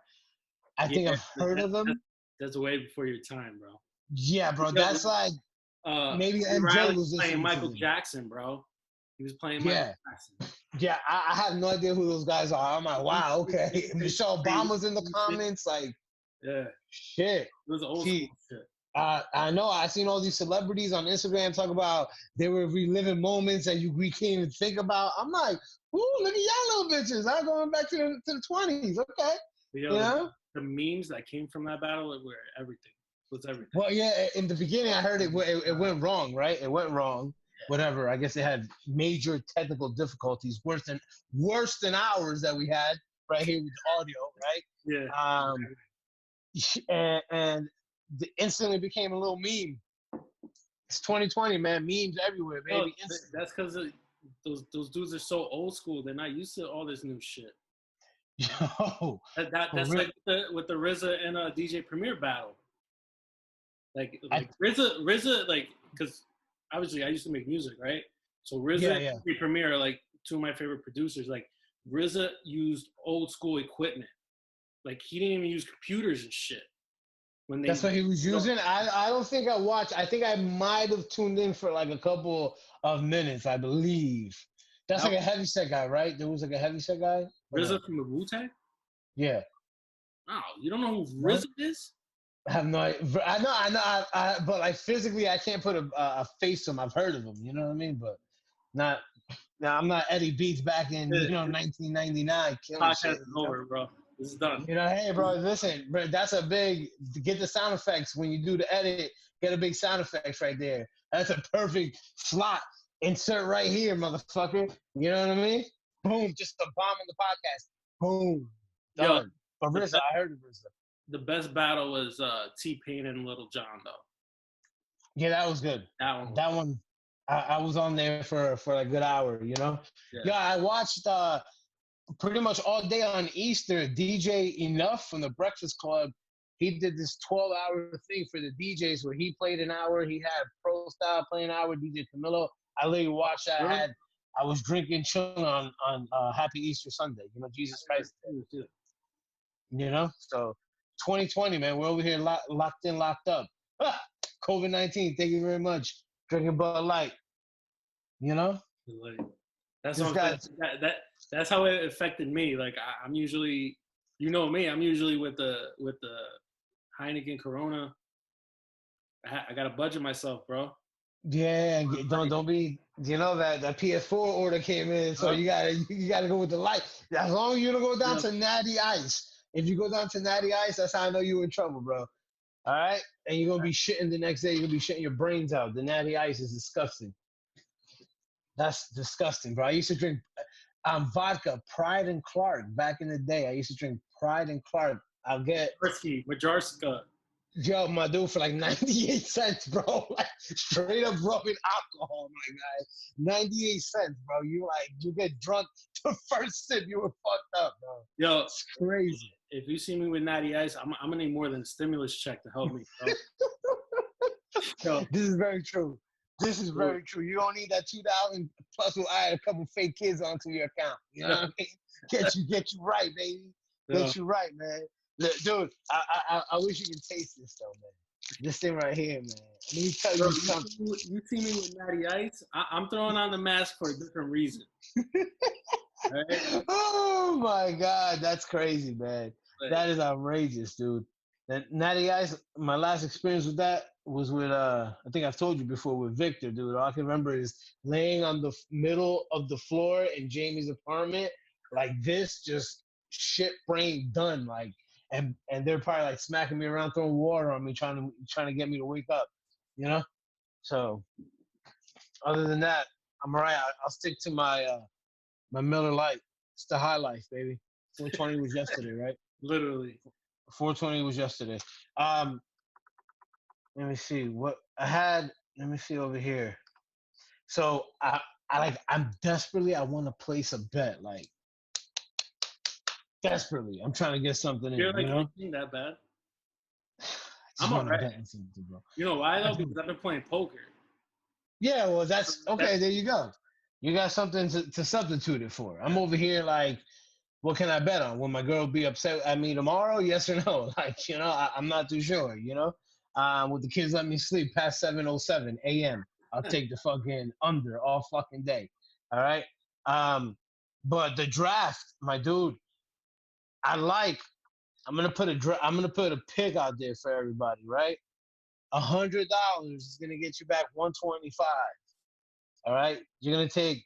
I think I've heard of them. That's way before your time, bro. Yeah, bro. That's like maybe MJ was playing Michael Jackson, bro. He was playing Michael Jackson. Yeah, I have no idea who those guys are. I'm like, wow, okay. Michelle Obama's in the comments, like, yeah, shit. It was old school shit. I know. I seen all these celebrities on Instagram talk about they were reliving moments that we can't even think about. I'm like, ooh, look at y'all little bitches. I'm going back to the 20s. Okay. The memes that came from that battle were everything. It was everything. Well, yeah, in the beginning, I heard it went wrong, right? It went wrong. Yeah. Whatever. I guess they had major technical difficulties, worse than ours that we had right here with the audio, right? Yeah. And it instantly became a little meme. It's 2020, man. Memes everywhere, baby. No, that's because those dudes are so old school. They're not used to all this new shit. Yo, that's like with the RZA and DJ Premier battle. Like RZA, like, because obviously I used to make music, right? So RZA and DJ Premier are like two of my favorite producers. Like RZA used old school equipment. Like he didn't even use computers and shit. That's what he was using. I don't think I watched. I think I might have tuned in for like a couple of minutes, I believe. That's like a heavyset guy, right? There was like a heavyset guy. RZA from the Wu-Tang? Yeah. Wow, you don't know who RZA is? I have no idea. I know. But like physically, I can't put a face to him. I've heard of him. You know what I mean? But not. Now I'm not Eddie Beats back in 1999. Podcast is over, bro. This is done. Hey, bro, listen, bro, that's a big, get the sound effects when you do the edit, get a big sound effects right there. That's a perfect slot. Insert right here, motherfucker. You know what I mean? Boom, just a bomb in the podcast. Boom. Done. But RZA, I heard of RZA. The best battle was T-Pain and Little John, though. Yeah, that was good. That one, I was on there for a good hour, Yeah, I watched pretty much all day on Easter, DJ Enough from the Breakfast Club. he did this 12-hour thing for the DJs where he played an hour. He had Pro Style play an hour, DJ Camilo. I literally watched that. Really? I was drinking chung on Happy Easter Sunday. You know, Jesus Christ. You know, so 2020, man, we're over here locked in, locked up. COVID-19, thank you very much. Drinking Bud Light. You know, Like, that's what I'm saying. That's how it affected me. Like I'm usually, you know me, I'm usually with the Heineken Corona. I gotta budget myself, bro. yeah. Don't be. You know that PS4 order came in, so you gotta go with the light. As long as you don't go down to Natty Ice. If you go down to Natty Ice, that's how I know you're in trouble, bro. All right, and you're gonna be shitting the next day. You're gonna be shitting your brains out. The Natty Ice is disgusting. That's disgusting, bro. I used to drink vodka, Pride and Clark back in the day. I used to drink Pride and Clark. I'll get Majarska. yo, my dude, for like 98 cents, bro. Like straight up rubbing alcohol, my guy. 98 cents, bro. You get drunk the first sip, you were fucked up, bro. Yo, it's crazy. If you see me with Natty Ice, I'm gonna need more than a stimulus check to help me, bro. Yo, this is very true. This is very true. You don't need that 2,000 plus. We'll add a couple fake kids onto your account. You know what I mean? Get you right, baby. Get you right, man. Look, dude, I wish you could taste this though, man. This thing right here, man. Let me tell you something. You see me with Natty Ice? I'm throwing on the mask for a different reason. Right? Oh my God, that's crazy, man. That is outrageous, dude. That Natty Ice, my last experience with that was with I think I've told you before, with Victor, dude. All I can remember is laying on the middle of the floor in Jamie's apartment like this, just shit brain done, like, and they're probably like smacking me around, throwing water on me, trying to get me to wake up, you know. So other than that, I'm all right. I'll stick to my my Miller Lite. It's the high life, baby. 420 was yesterday, right? Literally. 420 was yesterday. Let me see what I had. Let me see over here. So I'm desperately, I want to place a bet, like desperately. I'm trying to get something in. You're like, you know? anything that bad? I'm alright. Bro. You know why though? Because I've been playing poker. Yeah, well, that's okay. There you go. You got something to substitute it for. I'm over here like, what can I bet on? Will my girl be upset at me tomorrow? Yes or no? Like, you know, I'm not too sure, you know? Would the kids let me sleep past 7:07 a.m.? I'll take the fucking under all fucking day. All right? But the draft, my dude, I'm gonna put a pick out there for everybody, right? $100 is gonna get you back 125. All right? You're gonna take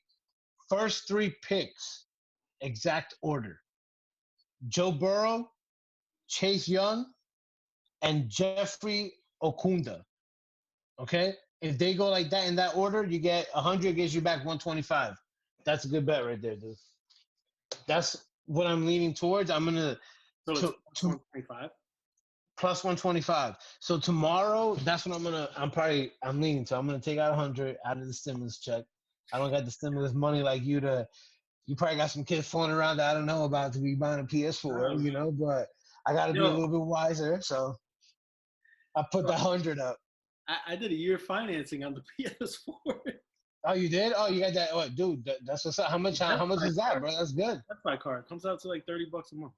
first 3 picks. Exact order: Joe Burrow, Chase Young, and Jeffrey Okunda. Okay? If they go like that in that order, you get 100, gets you back 125. That's a good bet right there, dude. That's what I'm leaning towards. I'm gonna so it's 125 plus 125. So tomorrow, that's what I'm leaning to. I'm gonna take out 100 out of the stimulus check. I don't got the stimulus money like you to. You probably got some kids fooling around that I don't know about to be buying a PS4, you know, but I got to be a little bit wiser. So I put the 100 up. I did a year financing on the PS4. Oh, you did? Oh, you got that? Oh, dude, that's what's up. How much is that, bro? That's good. That's my card. Comes out to like $30 a month.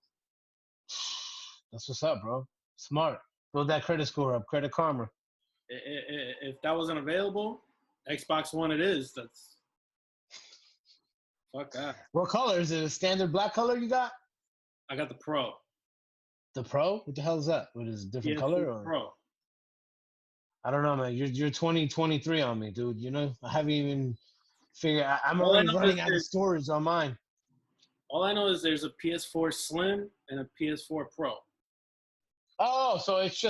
That's what's up, bro. Smart. Build that credit score up. Credit Karma. If that wasn't available, Xbox One it is. That's fuck that. What color? Is it a standard black color you got? I got the Pro. The Pro? What the hell is that? What is it, different color? Or? Pro. I don't know, man. You're 2023 on me, dude. You know, I haven't even figured. I'm already running out of storage on mine. All I know is there's a PS4 Slim and a PS4 Pro. Oh, so it's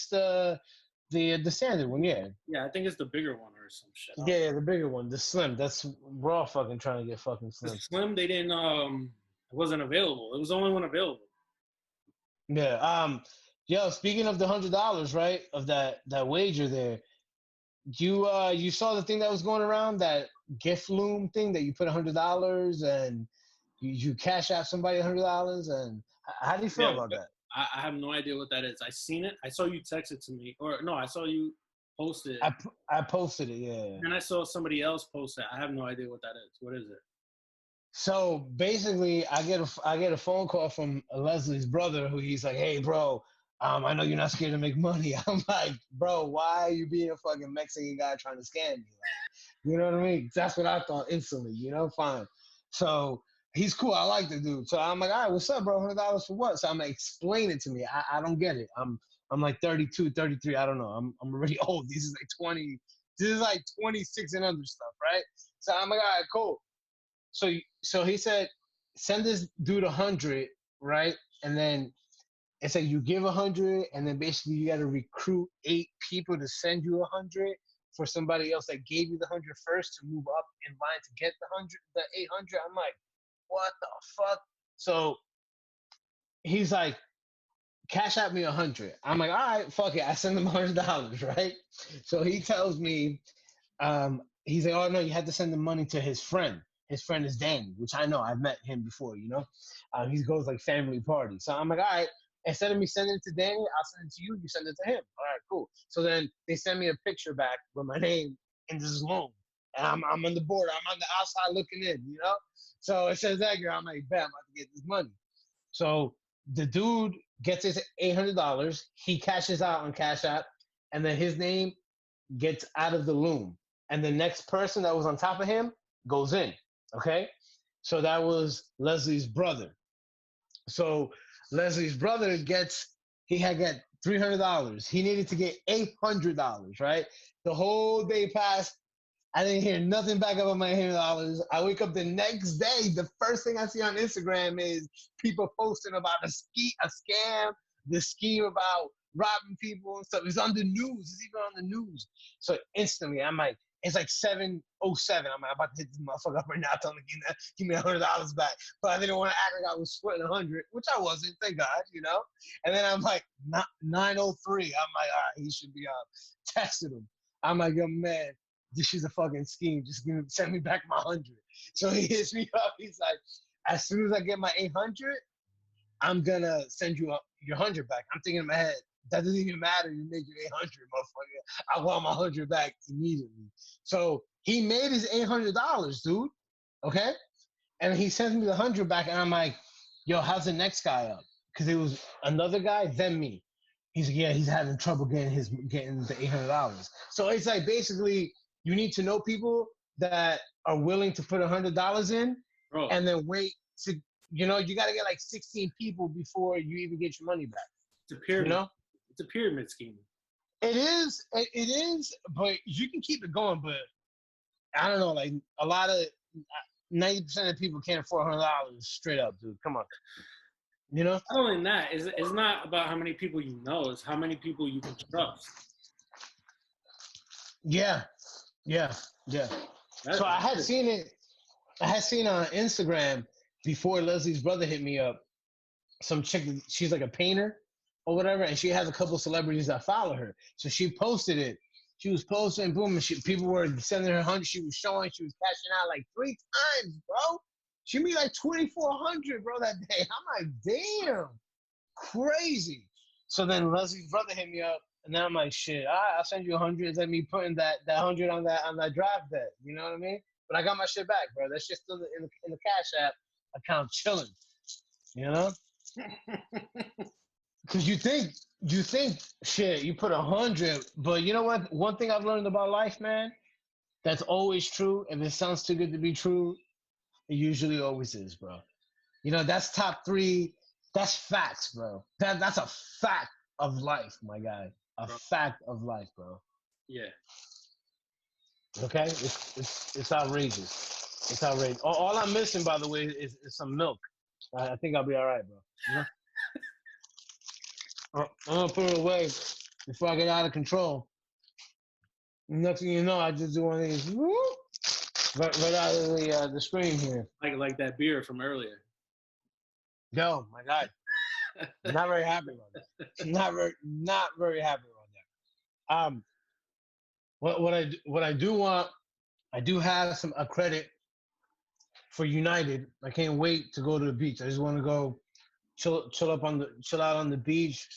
the standard one, yeah. Yeah, I think it's the bigger one or some shit. Yeah, the bigger one, the Slim. We're all fucking trying to get fucking Slim. The Slim, they didn't. It wasn't available. It was the only one available. Yeah. Yo, speaking of the $100, right? Of that wager there, you saw the thing that was going around, that gift loom thing that you put $100 and you cash out somebody $100, and how do you feel about that? I have no idea what that is. I seen it. I saw you text it to me, or no, I saw you post it. I posted it, yeah. And I saw somebody else post it. I have no idea what that is. What is it? So basically, I get a phone call from Leslie's brother, who he's like, "Hey, bro, I know you're not scared to make money." I'm like, "Bro, why are you being a fucking Mexican guy trying to scam me?" Like, you know what I mean? That's what I thought instantly. You know, fine. So he's cool. I like the dude. So I'm like, "All right, what's up, bro? $100 for what?" So I'm like, explain it to me. I don't get it. I'm like 32, 33. I don't know. I'm already old. This is like 20. This is like 26 and under stuff, right? So I'm like, all right, cool. So he said, send this dude 100, right? And then it's like you give 100, and then basically you got to recruit 8 people to send you 100 for somebody else that gave you the 100 first to move up in line to get the 800. I'm like, what the fuck? So he's like, cash out me 100. I'm like, all right, fuck it. I send him $100, right? So he tells me, he's like, oh no, you had to send the money to his friend. His friend is Danny, which I know. I've met him before, you know. He goes like family parties. So I'm like, all right. Instead of me sending it to Danny, I'll send it to you. You send it to him. All right, cool. So then they send me a picture back with my name in this loan, and I'm on the board. I'm on the outside looking in, you know. So it says that girl. I'm like, bet I'm about to get this money. So the dude gets his $800. He cashes out on Cash App, and then his name gets out of the loom, and the next person that was on top of him goes in. Okay, so that was Leslie's brother. So Leslie's brother he had got $300. He needed to get $800, right? The whole day passed. I didn't hear nothing back about my $800. I wake up the next day. The first thing I see on Instagram is people posting about a scam, the scheme about robbing people and stuff. It's on the news. It's even on the news. So instantly, I'm like, it's like 7:07. I'm like, about to hit this motherfucker up right now, telling him give me $100 back. But I didn't want to act like I was sweating 100, which I wasn't, thank God, you know. And then I'm like, 9:03. I'm like, all right, he should be up. Texted him. I'm like, yo, man, this is a fucking scheme. Just send me back my 100. So he hits me up. He's like, as soon as I get my 800, I'm gonna send you your 100 back. I'm thinking in my head, that doesn't even matter. You make your 800, motherfucker. I want my 100 back immediately. So he made his $800, dude. Okay, and he sends me the 100 back, and I'm like, yo, how's the next guy up? Because it was another guy, then me. He's like, yeah, he's having trouble getting the $800. So it's like basically you need to know people that are willing to put $100 in, Bro, and then wait to, you know, you got to get like 16 people before you even get your money back. it's a pyramid. You know? It's a pyramid scheme. It is, but you can keep it going. But I don't know, like a lot of 90% of people can't afford $100 straight up, dude. Come on, you know. Not only that, it's not about how many people you know. It's how many people you can trust. Yeah. So I had seen it. I had seen on Instagram before Leslie's brother hit me up. Some chick, she's like a painter or whatever, and she has a couple of celebrities that follow her. So she posted it. She was posting, boom, and people were sending her 100. She was showing, she was cashing out like 3 times, bro. She made like 2,400, bro, that day. I'm like, damn, crazy. So then Leslie's brother hit me up, and then I'm like, shit, I'll send you 100. Let me putting that 100 on that draft bet. You know what I mean? But I got my shit back, bro. That shit's still in the Cash App account chilling. You know? Because you think shit, you put 100, but you know what? One thing I've learned about life, man, that's always true. If it sounds too good to be true, it usually always is, bro. You know, that's top 3. That's facts, bro. That's a fact of life, my guy. A fact of life, bro. Yeah. Okay, it's outrageous. It's outrageous. All I'm missing, by the way, is some milk. I think I'll be all right, bro. You know? I'm gonna put it away before I get out of control. Next thing you know, I just do one of these, whoop, right out of the screen here. Like that beer from earlier. Yo, my God, not very happy about that. Not very happy about that. What I do want, I do have a credit for United. I can't wait to go to the beach. I just want to go chill out on the beach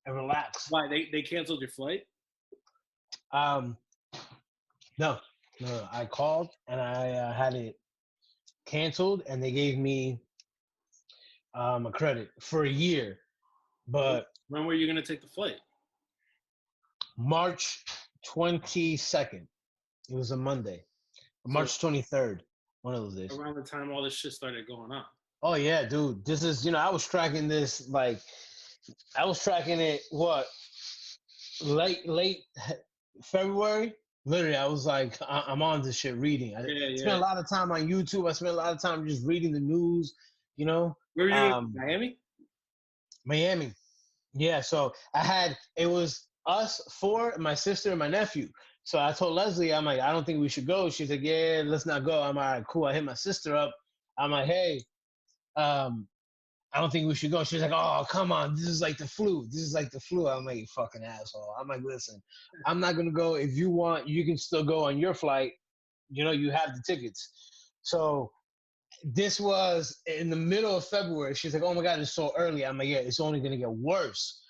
and relax. Why they canceled your flight? Um, no, no, I called and I had it canceled, and they gave me a credit for a year. But When were you gonna take the flight? March 22nd, it was a Monday. So March 23rd, one of those days. around the time all this shit started going on. Oh yeah, dude. This is, I was tracking this, like, I was tracking it what, late February. Literally, I was like, I'm on this shit reading. I Yeah, spent yeah. a lot of time on YouTube. I spent a lot of time just reading the news. You know, Where were you in um, Miami? Miami. Yeah, so it was us four, my sister, and my nephew. So I told Leslie, I'm like, I don't think we should go. She's like, yeah, let's not go. I'm like, all right, cool. I hit my sister up. I'm like, hey, um, I don't think we should go. She's like, oh, come on. This is like the flu. This is like the flu. I'm like, you fucking asshole. I'm like, listen, I'm not going to go. If you want, you can still go on your flight. You have the tickets. So this was in the middle of February. She's like, oh my God, it's so early. I'm like, yeah, it's only going to get worse.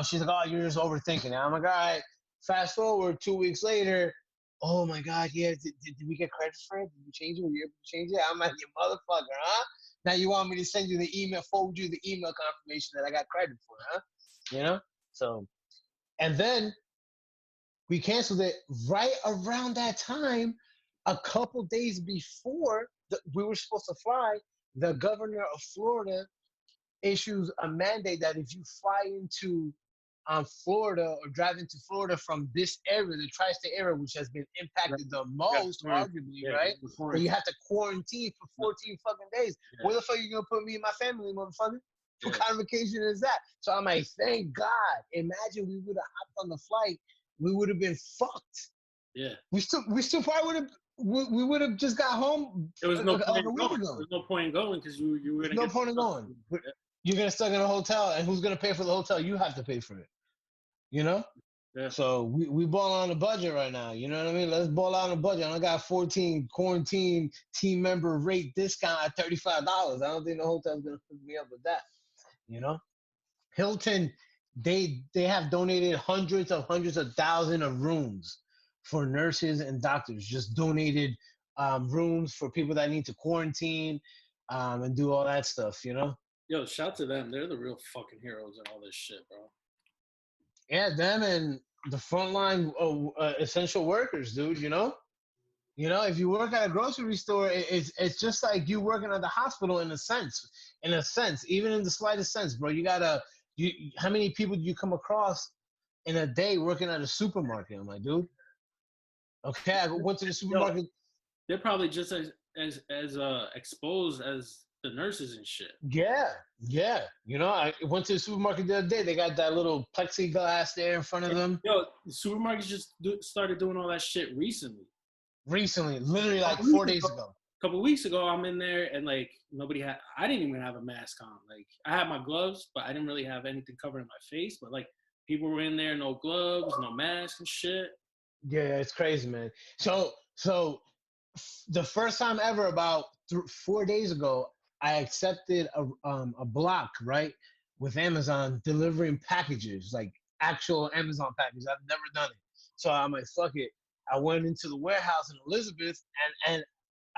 She's like, oh, you're just overthinking it. I'm like, all right. Fast forward 2 weeks later. Oh my God, yeah. Did we get credit for it? Did you change it? Were you able to change it? I'm like, you motherfucker, huh? Now you want me to send you the email, forward you the email confirmation that I got credit for, huh? So, and then we canceled it right around that time, a couple days before we were supposed to fly. The governor of Florida issues a mandate that if you fly into Florida or drive into Florida from this area, the tri-state area, which has been impacted the most, arguably, yeah, right? That you have to quarantine for 14 fucking days. Yeah. Where the fuck are you gonna put me and my family, motherfucker? What kind of vacation is that? So I'm like, thank God. Imagine we would have hopped on the flight, we would have been fucked. Yeah. We still probably would have. We would have just got home. There was no point in going. There was no point in going because you were gonna. No point in going. Yeah. You're gonna stuck in a hotel, and who's gonna pay for the hotel? You have to pay for it. Yeah. So we ball on a budget right now. You know what I mean? Let's ball out on a budget. I got 14 quarantine team member rate discount at $35. I don't think the hotel's gonna hook me up with that. Hilton, they have donated hundreds of thousands of rooms for nurses and doctors. Just donated rooms for people that need to quarantine and do all that stuff. Yo, shout to them. They're the real fucking heroes in all this shit, bro. Yeah, them and the frontline essential workers, dude. If you work at a grocery store, it's just like you working at the hospital in a sense. Even in the slightest sense, bro. How many people do you come across in a day working at a supermarket? I'm like, dude. Okay, I went to the supermarket. Yo, they're probably just as exposed as the nurses and shit. Yeah. I went to the supermarket the other day. They got that little plexiglass there in front of them. Yo, the supermarkets just started doing all that shit recently. Literally like 4 days ago. A couple weeks ago, I'm in there and like I didn't even have a mask on. Like I had my gloves, but I didn't really have anything covering my face. But like people were in there, no gloves, no mask and shit. Yeah, it's crazy, man. So the first time ever, about 4 days ago, I accepted a block, right, with Amazon delivering packages, like actual Amazon packages. I've never done it. So I'm like, fuck it. I went into the warehouse in Elizabeth and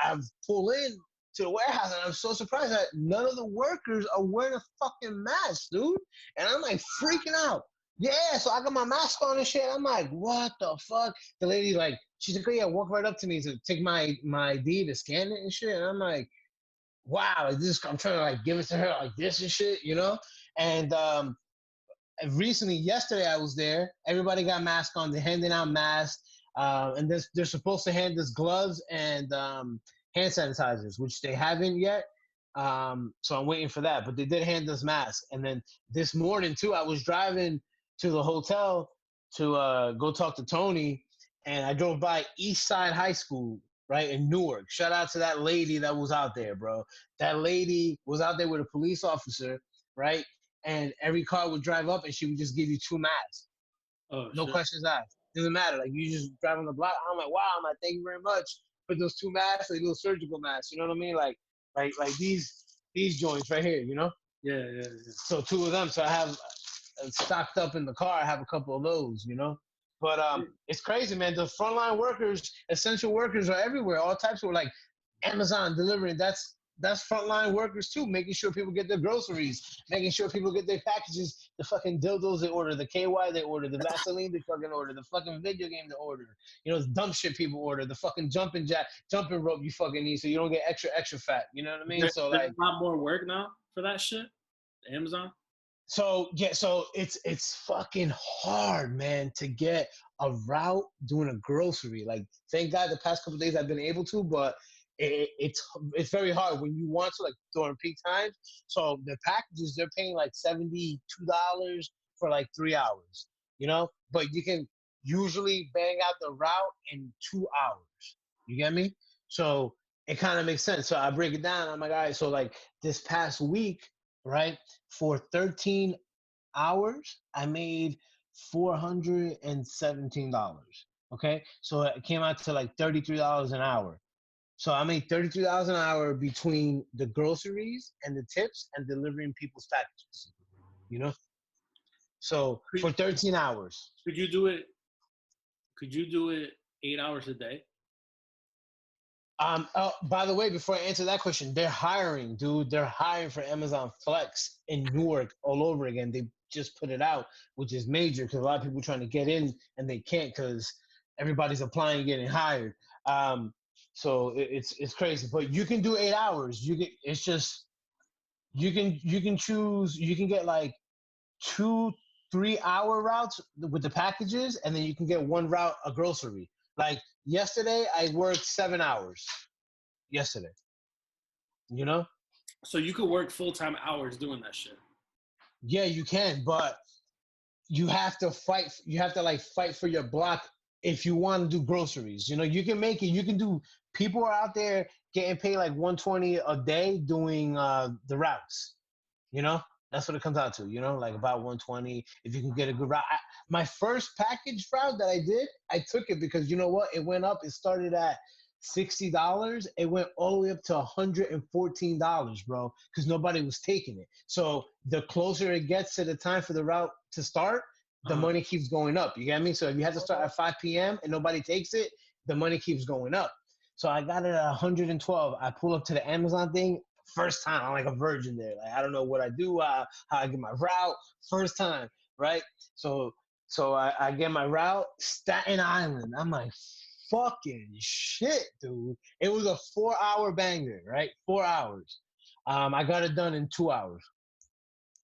I've pulled in to the warehouse and I'm so surprised that none of the workers are wearing a fucking mask, dude. And I'm like freaking out. Yeah, so I got my mask on and shit. I'm like, what the fuck? The lady, like, she's like, oh, yeah, walk right up to me to take my ID to scan it and shit. And I'm like, wow, I'm trying to like give it to her like this and shit, And recently, yesterday, I was there. Everybody got masks on. They're handing out masks. And they're supposed to hand us gloves and hand sanitizers, which they haven't yet. So I'm waiting for that. But they did hand us masks. And then this morning, too, I was driving to the hotel to go talk to Tony, and I drove by Eastside High School, right, in Newark. Shout out to that lady that was out there, bro. That lady was out there with a police officer, right? And every car would drive up, and she would just give you 2 masks. Oh, no questions asked. Doesn't matter. Like, you just drive on the block. I'm like, wow. I'm like, thank you very much. Put those 2 masks, like little surgical masks. You know what I mean? Like these joints right here. Yeah, yeah, yeah. So 2 of them. So I have stocked up in the car. I have a couple of those, you know. But it's crazy, man. The frontline workers, essential workers, are everywhere. All types of like Amazon delivering. That's frontline workers too, making sure people get their groceries, making sure people get their packages, the fucking dildos they order, the KY they order, the Vaseline they fucking order, the fucking video game they order, you know, dumb shit people order, the fucking jumping rope you fucking need so you don't get extra fat. You know what I mean? So There's like, a lot more work now for that shit. Amazon. so yeah, so it's fucking hard, man, to get a route doing a grocery. Like, thank God the past couple of days I've been able to, but it's very hard when you want to, like, during peak times. So the packages they're paying like $72 for like 3 hours, you know, but you can usually bang out the route in 2 hours. You get me? So it kind of makes sense. So I break it down. I'm like, all right, so like this past week, right? For 13 hours, I made $417. Okay, so it came out to like $33 an hour. So I made $33 an hour between the groceries and the tips and delivering people's packages. You know, so Could, for 13 hours. could you do it? Could you do it 8 hours a day? Oh, by the way, before I answer that question, they're hiring, dude. They're hiring for Amazon Flex in Newark all over again. They just put it out, which is major because a lot of people trying to get in and they can't because everybody's applying and getting hired. So it's crazy. But you can do 8 hours. You can. It's just you can choose. You can get like 2 3 hour routes with the packages, and then you can get one route a grocery. Like yesterday, I worked 7 hours. Yesterday, you know. So you could work full time hours doing that shit. Yeah, you can, but you have to fight. You have to like fight for your block if you want to do groceries. You know, you can make it. You can do. People are out there getting paid like 120 a day doing the routes. You know, that's what it comes out to. You know, like about 120 if you can get a good route. My first package route that I did, I took it because you know what? It went up. It started at $60. It went all the way up to $114, bro, because nobody was taking it. So the closer it gets to the time for the route to start, the Uh-huh. money keeps going up. You get me? So if you have to start at 5 p.m. and nobody takes it, the money keeps going up. So I got it at 112. I pull up to the Amazon thing. First time, I'm like a virgin there. Like I don't know what I do, how I get my route. First time, right? So I get my route, Staten Island. I'm like, fucking shit, dude. It was a 4 hour banger, right? 4 hours. I got it done in 2 hours.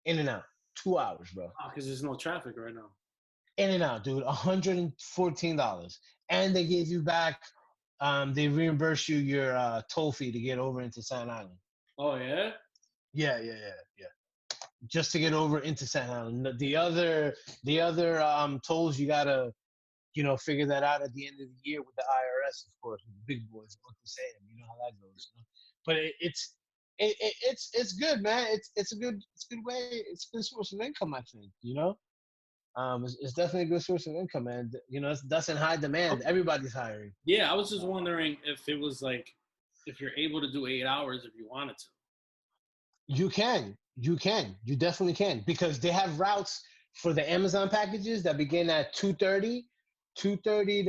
In and out. 2 hours, bro. Because there's no traffic right now. In and out, dude. $114. And they gave you back, they reimburse you your toll fee to get over into Staten Island. Oh yeah. Yeah. Just to get over into Staten Island. The other tolls you gotta, figure that out at the end of the year with the IRS, of course, with the big boys, Uncle Sam. You know how that goes. You know? But it's good, man. It's a good way. It's a good source of income, I think. You know, it's definitely a good source of income, man. You know, that's in high demand. Everybody's hiring. Yeah, I was just wondering if it was like if you're able to do 8 hours if you wanted to. You definitely can because they have routes for the Amazon packages that begin at 2:30, 2:30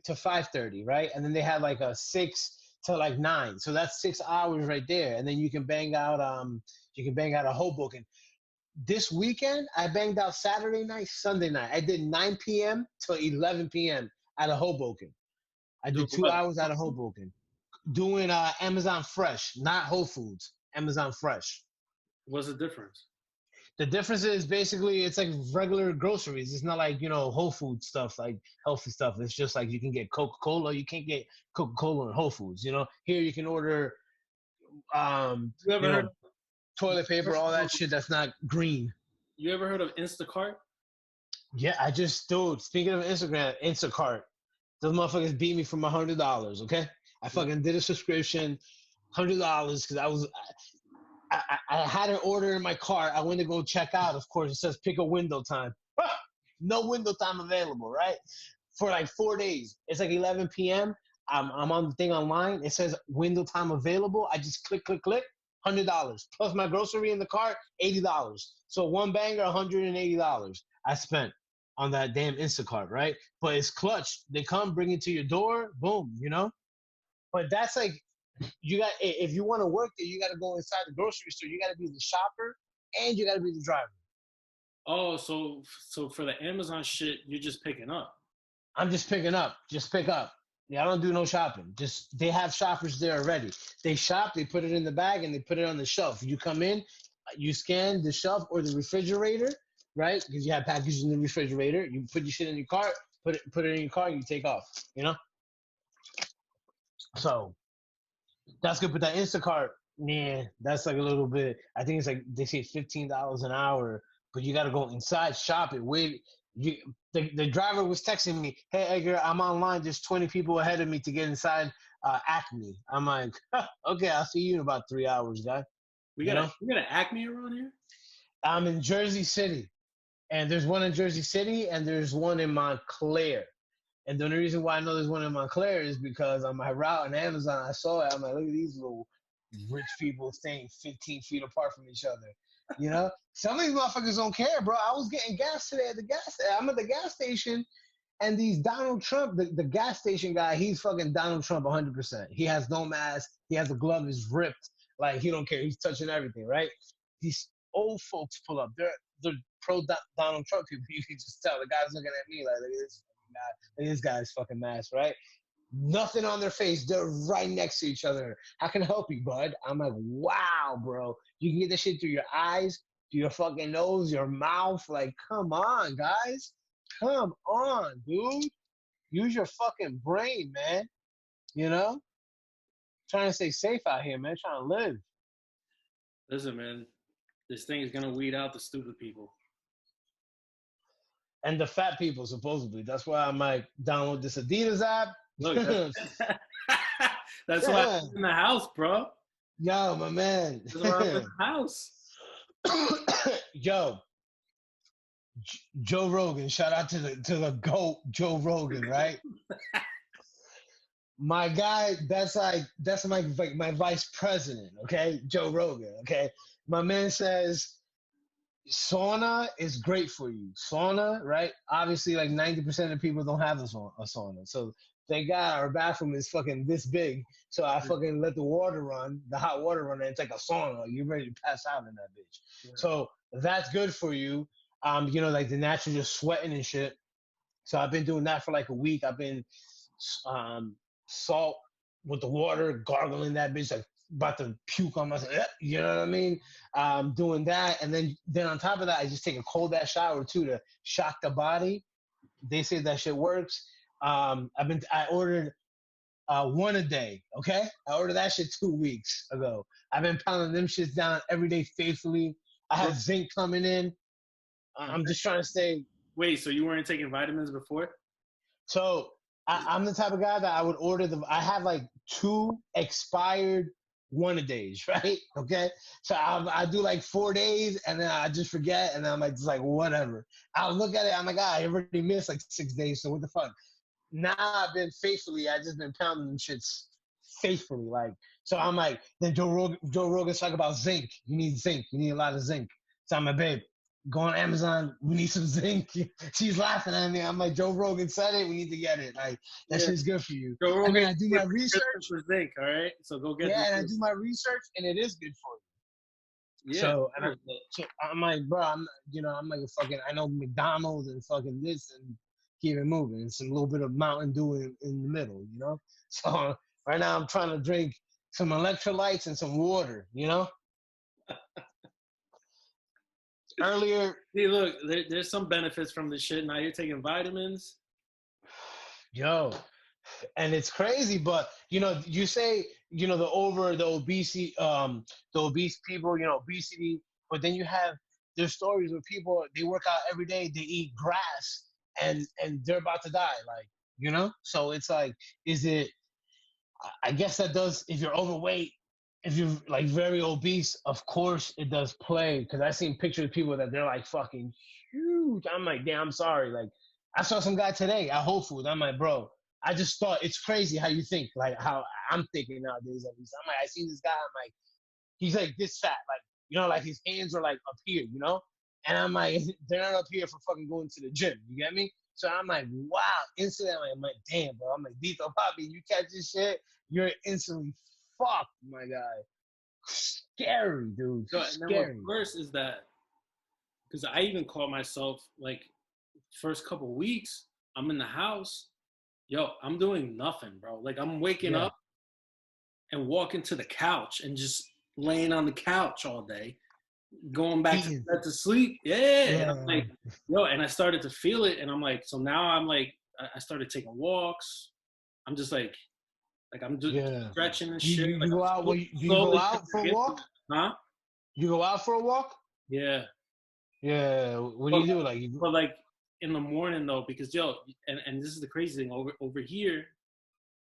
to 5:30, right? And then they have like a 6 to like 9. So that's 6 hours right there. And then you can bang out a Hoboken. This weekend I banged out Saturday night, Sunday night. I did 9 p.m. to 11 p.m. out of Hoboken. I did 2 hours out of Hoboken doing Amazon Fresh, not Whole Foods. Amazon Fresh. What's the difference? The difference is basically it's like regular groceries. It's not like Whole Food stuff, like healthy stuff. It's just like you can get Coca-Cola. You can't get Coca-Cola in Whole Foods. Here you can order, You ever heard? toilet paper, all that shit that's not green. You ever heard of Instacart? Yeah, dude. Speaking of Instacart, those motherfuckers beat me for my $100. Okay, I fucking did a subscription, $100 because I had an order in my cart. I went to go check out. Of course, it says pick a window time. No window time available, right? For like 4 days. It's like 11 p.m. I'm on the thing online. It says window time available. I just click. $100 plus my grocery in the cart, $80. So one banger, $180 I spent on that damn Instacart, right? But it's clutch. They come, bring it to your door, boom, you know. But that's like you got if you want to work there, you got to go inside the grocery store. You got to be the shopper and you got to be the driver. Oh, so for the Amazon shit, you're just picking up. I'm just picking up. Just pick up. Yeah, I don't do no shopping. Just they have shoppers there already. They shop, they put it in the bag, and they put it on the shelf. You come in, you scan the shelf or the refrigerator, right? Because you have packages in the refrigerator. You put your shit in your cart, put it in your car, and you take off. You know. So that's good. But that Instacart, man, that's like a little bit. I think it's like they say $15 an hour, but you got to go inside, shop it, wait. The driver was texting me, "Hey Edgar, I'm online. There's 20 people ahead of me to get inside Acme." I'm like, "Okay, I'll see you in about 3 hours, guy." We got an Acme around here. I'm in Jersey City, and there's one in Jersey City, and there's one in Montclair. And the only reason why I know there's one in Montclair is because on my route on Amazon, I saw it. I'm like, look at these little rich people staying 15 feet apart from each other. You know, some of these motherfuckers don't care, bro. I was getting gas today at the gas. I'm at the gas station, and these Donald Trump, the gas station guy, he's fucking Donald Trump 100%. He has no mask. He has a glove is ripped. Like he don't care. He's touching everything, right? These old folks pull up. They're pro Donald Trump people. You can just tell the guy's looking at me like, look at this guy. Look at this guy's fucking mask, right? Nothing on their face. They're right next to each other. How can I help you, bud? I'm like, wow, bro. You can get this shit through your eyes, through your fucking nose, your mouth. Like, come on, guys. Come on, dude. Use your fucking brain, man. You know? Trying to stay safe out here, man. Trying to live. Listen, man. This thing is going to weed out the stupid people. And the fat people, supposedly. That's why I might download this Adidas app. Look, that's why I'm in the house, bro. Yo, my man. That's why I'm in the house. Yo, Joe Rogan. Shout out to the GOAT, Joe Rogan, right? My guy, that's my vice president, okay? Joe Rogan, okay? My man says sauna is great for you. Sauna, right? Obviously, like 90% of people don't have a sauna. So thank God our bathroom is fucking this big. So I fucking let the water run, the hot water run, and it's like a sauna. You're ready to pass out in that bitch. Yeah. So that's good for you. You know, like the natural just sweating and shit. So I've been doing that for like a week. I've been salt with the water, gargling that bitch, like about to puke on myself. You know what I mean? Doing that, and then on top of that, I just take a cold ass shower too to shock the body. They say that shit works. I ordered one a day. Okay, I ordered that shit 2 weeks ago. I've been pounding them shits down every day faithfully. I have zinc coming in. I'm just trying to stay. Wait, so you weren't taking vitamins before? So I'm the type of guy that I would order I have like 2 expired one a days, right? Okay, so I do like 4 days and then I just forget and then I'm like just like whatever. I'll look at it. I'm like, I already missed like 6 days, so what the fuck? Now I've been faithfully. I just been pounding them shits faithfully, like. So I'm like, then Joe Rogan's talking about zinc. You need zinc. You need a lot of zinc. So I'm like, babe, go on Amazon. We need some zinc. She's laughing at me. I'm like, Joe Rogan said it. We need to get it. Like, that shit's good for you. Joe Rogan, I do my research for zinc. All right, so go get. Yeah, and I do my research, and it is good for you. Yeah. So, I'm like, bro, I'm like a fucking. I know McDonald's and fucking this and keep it moving, and some little bit of Mountain Dew in the middle, you know. So right now I'm trying to drink some electrolytes and some water, you know. Earlier, see, look, there's some benefits from this shit. Now you're taking vitamins. Yo, and it's crazy, but you say the obese people, obesity, but then you have there's stories where people they work out every day, they eat grass, and they're about to die, like So it's like, is it? I guess that does if you're overweight. If you're like very obese, of course it does play. Because I've seen pictures of people that they're like fucking huge. I'm like, damn, I'm sorry. Like, I saw some guy today at Whole Foods. I'm like, bro, I just thought it's crazy how you think, like how I'm thinking nowadays. At least I'm like, I seen this guy. I'm like, he's like this fat, like, you know, like his hands are like up here, you know? And I'm like, they're not up here for fucking going to the gym. You get me? So I'm like, wow. Instantly, I'm like, damn, bro. I'm like, Dito Poppy, you catch this shit, you're instantly fucked, my guy. Scary, dude. So, and then what's Scary. worse is that, because I even caught myself, like, first couple weeks, I'm in the house, yo, I'm doing nothing, bro. Like, I'm waking Yeah. up and walking to the couch and just laying on the couch all day, going back to Eating. bed to sleep. Yeah. And I'm like, yo, and I started to feel it. And I'm like, so now I'm like, I started taking walks. I'm just like I'm just stretching and shit. You Like, go out, do you go out for a walk? Huh? You go out for a walk? Yeah. Yeah. What do you do? Like, but like in the morning though, because yo, and this is the crazy thing over here,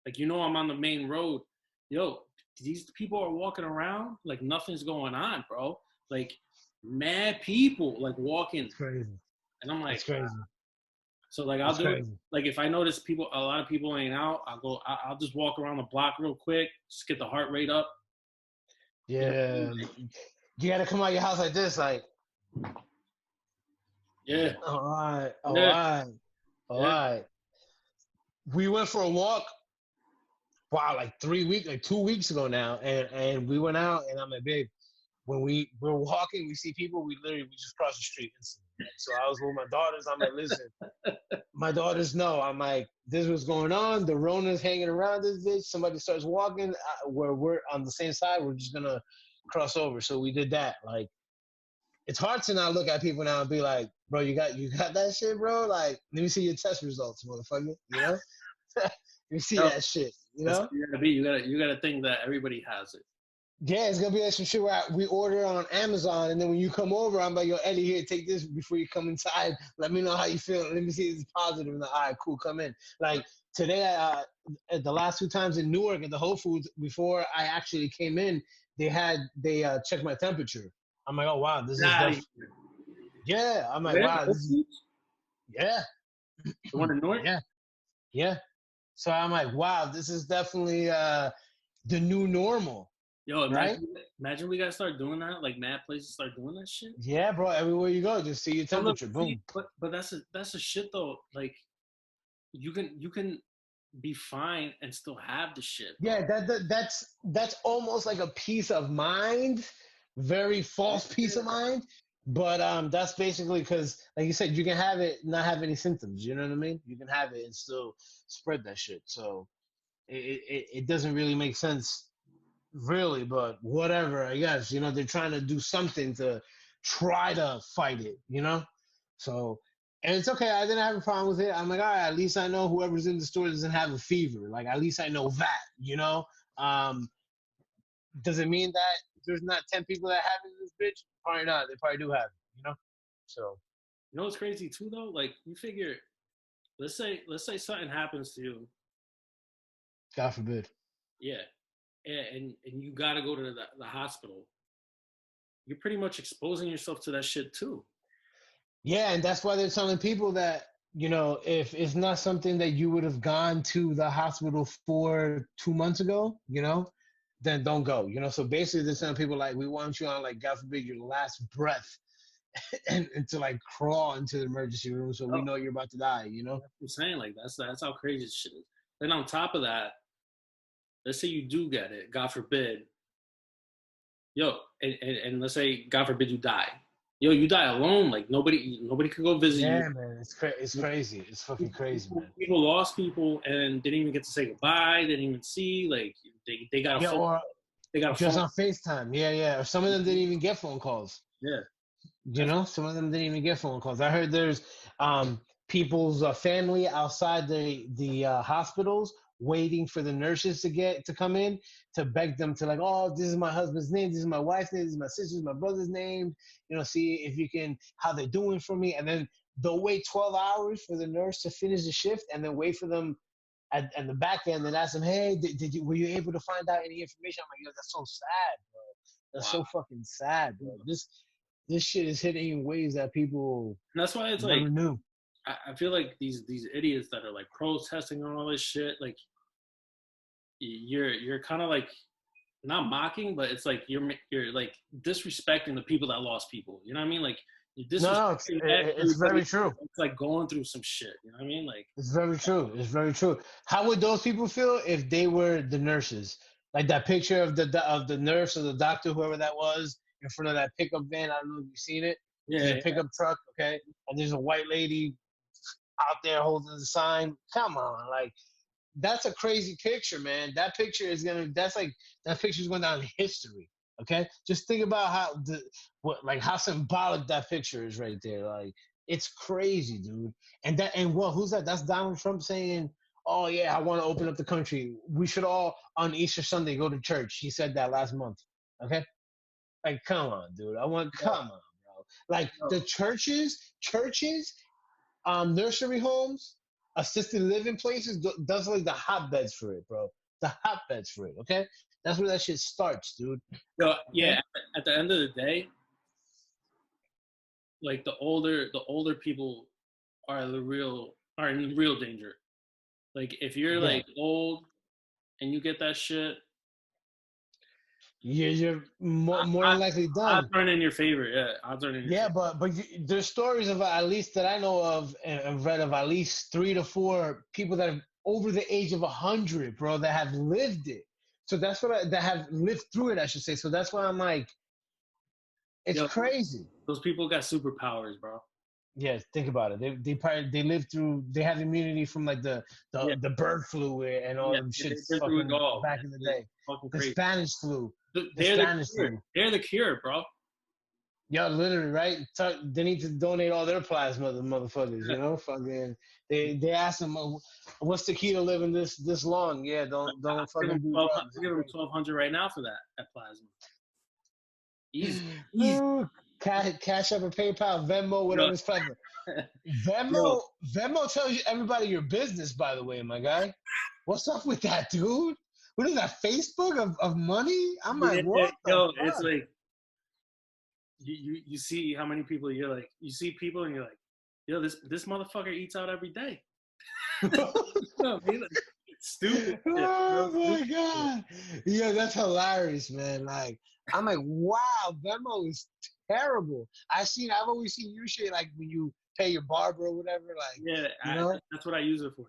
like, you know, I'm on the main road. Yo, these people are walking around like nothing's going on, bro. Like, mad people like walking. It's crazy. And I'm like, it's crazy. So like I'll do it. Like if I notice a lot of people ain't out, I'll just walk around the block real quick, just get the heart rate up. Yeah. You gotta come out your house like this, like. Yeah. All right. We went for a walk. Wow, like 2 weeks ago now, and we went out, and I'm like, babe, when we're walking, we see people, we just cross the street instantly. So I was with my daughters. I'm like, listen, my daughters know. I'm like, this is what's going on. The Rona's hanging around this bitch. Somebody starts walking where we're on the same side. We're just gonna cross over. So we did that. Like, it's hard to not look at people now and be like, bro, you got that shit, bro. Like, let me see your test results, motherfucker. You know, you see that shit. You know, you gotta think that everybody has it. Yeah, it's gonna be like some shit where we order on Amazon, and then when you come over, I'm like, yo, Eddie, here, take this before you come inside. Let me know how you feel. Let me see if it's positive. And all right, cool, come in. Like today, at the last 2 times in Newark at the Whole Foods, before I actually came in, they checked my temperature. I'm like, oh wow, this is yeah. I'm like, wow, this is, yeah. The one in Newark? Yeah. So I'm like, wow, this is definitely the new normal. Yo, imagine we gotta start doing that. Like, mad places start doing that shit. Yeah, bro. Everywhere you go, just see your temperature. Boom. But that's a shit though. Like, you can be fine and still have the shit. Bro. Yeah, that's almost like a peace of mind. Very false peace of mind. But that's basically because, like you said, you can have it, not have any symptoms. You know what I mean? You can have it and still spread that shit. So it doesn't really make sense. Really, but whatever, I guess. You know, they're trying to do something to try to fight it, you know? So, and it's okay. I didn't have a problem with it. I'm like, all right, at least I know whoever's in the store doesn't have a fever. Like, at least I know that, you know? Does it mean that there's not 10 people that have it in this bitch? Probably not. They probably do have it, you know? So. You know what's crazy too, though? Like, you figure, let's say something happens to you. God forbid. Yeah. And you got to go to the hospital, you're pretty much exposing yourself to that shit too. Yeah, and that's why they're telling people that, you know, if it's not something that you would have gone to the hospital for 2 months ago, you know, then don't go, you know. So basically they're telling people, like, we want you on, like, God forbid, your last breath and to, like, crawl into the emergency room so we know you're about to die, you know. I'm saying, like, that's how crazy this shit is. Then on top of that, let's say you do get it, God forbid. Yo, and let's say, God forbid, you die. Yo, you die alone. Like, nobody could go visit you. Yeah, man, it's crazy. It's fucking crazy, man. People lost people and didn't even get to say goodbye. Didn't even see. Like, they got a phone. Or they got a just phone. on FaceTime. Yeah. Or some of them didn't even get phone calls. Yeah. You know, some of them didn't even get phone calls. I heard there's people's family outside the hospitals waiting for the nurses to come in to beg them to, like, oh, this is my husband's name, this is my wife's name, this is my sister's, my brother's name, you know, see if you can, how they're doing for me. And then they'll wait 12 hours for the nurse to finish the shift and then wait for them at the back end and ask them, hey, were you able to find out any information? I'm like, yo, that's so sad, bro. That's so fucking sad, bro. This shit is hitting in ways that people and that's why it's never like knew. I feel like these idiots that are like protesting and all this shit, like you're kind of like not mocking, but it's like you're like disrespecting the people that lost people. You know what I mean? Like you're No, disrespecting it's everybody very true. that's like going through some shit. You know what I mean? Like It's very true. It's very true. How would those people feel if they were the nurses? Like that picture of the nurse or the doctor, whoever that was, in front of that pickup van. I don't know if you've seen it. There's yeah, a pickup truck, okay, and there's a white lady out there holding the sign. Come on, like that's a crazy picture, man. That picture is gonna. That's like that picture's going down in history. Okay, just think about how symbolic that picture is right there. Like it's crazy, dude. And what? Who's that? That's Donald Trump saying, "Oh yeah, I want to open up the country. We should all on Easter Sunday go to church." He said that last month. Okay, like come on, dude. Come on, bro. Like the churches, nursery homes, assisted living places, those are like the hotbeds for it, bro. The hotbeds for it, okay? That's where that shit starts, dude. so Okay? yeah. At the end of the day, like the older people are in real danger. Like if you're Yeah. like old and you get that shit, You're more I, than likely I'll done. turn in your favor. Yeah, I'll turn in your Yeah, favor. there's stories of at least that I know of and read of at least 3 to 4 people that have over the age of 100, bro, that have lived it. So that's that have lived through it, I should say. So that's why I'm like, it's Yo, crazy. those people got superpowers, bro. Yeah, think about it. They probably they lived through. They have immunity from like Yeah, the bird flu and all yeah, them they've shits been through it fucking all, back man. in the It's day. fucking The crazy. Spanish flu. The They're the Spanish cure. flu. They're the cure, bro. Yeah, literally, right? They need to donate all their plasma, the motherfuckers. You know, fucking. They ask them, "What's the key to living this long?" Yeah, don't Give fucking them do 12. drugs. I give them 1,200 right now for that plasma. Easy, easy. Ooh, cash up or PayPal, Venmo, Yo, whatever's clever. yo, Venmo tells you everybody your business, by the way, my guy. What's up with that, dude? What is that, Facebook of money? I'm like, yeah, what the yo, it's fuck? like you see how many people you're like you see people and you're like, yo, this motherfucker eats out every day. No, I mean, like, stupid shit, Oh bro. my Stupid shit. god. Yeah, that's hilarious, man. Like, I'm like, wow, Venmo is terrible. I've always seen you shit like when you pay your barber or whatever, like, Yeah, you know? that's what I use it for.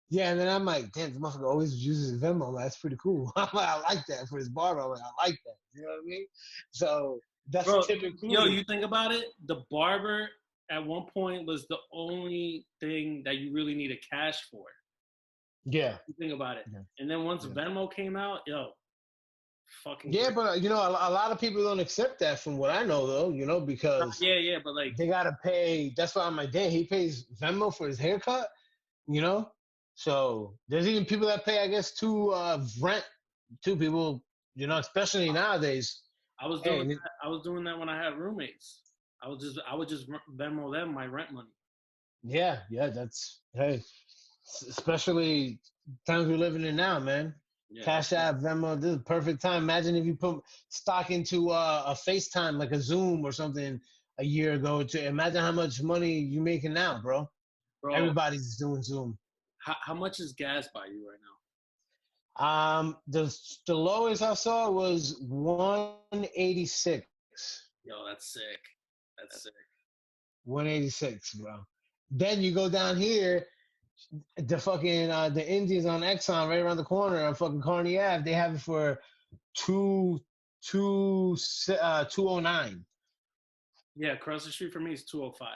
Yeah, and then I'm like, damn, the motherfucker always uses Venmo. That's pretty cool. I'm like, I like that for his barber. I'm like, I like that. You know what I mean? So that's Bro, tip yo, included. you think about it, the barber at one point was the only thing that you really needed cash for. Yeah. You think about it. Yeah. And then once Yeah. Venmo came out, yo, fucking Yeah, great. but a lot of people don't accept that from what I know though, because Yeah, yeah, but like, they gotta pay. That's why I'm like, damn, he pays Venmo for his haircut, you know. So there's even people that pay, I guess, rent. Two people, especially nowadays. Hey, I was doing that when I had roommates. I would just Venmo them my rent money. yeah, yeah, that's hey, especially times we're living in now, man. Yeah, Cash App, Venmo, this is the perfect time. Imagine if you put stock into a FaceTime, like a Zoom or something, a year ago. To imagine how much money you making now, bro. bro. Everybody's doing Zoom. How much is gas by you right now? The lowest I saw was 186. Yo, that's sick. That's sick. 186, bro. Then you go down here, the fucking the Indians on Exxon right around the corner on fucking Carney Ave. They have it for two 209. Yeah, across the street from me is 205.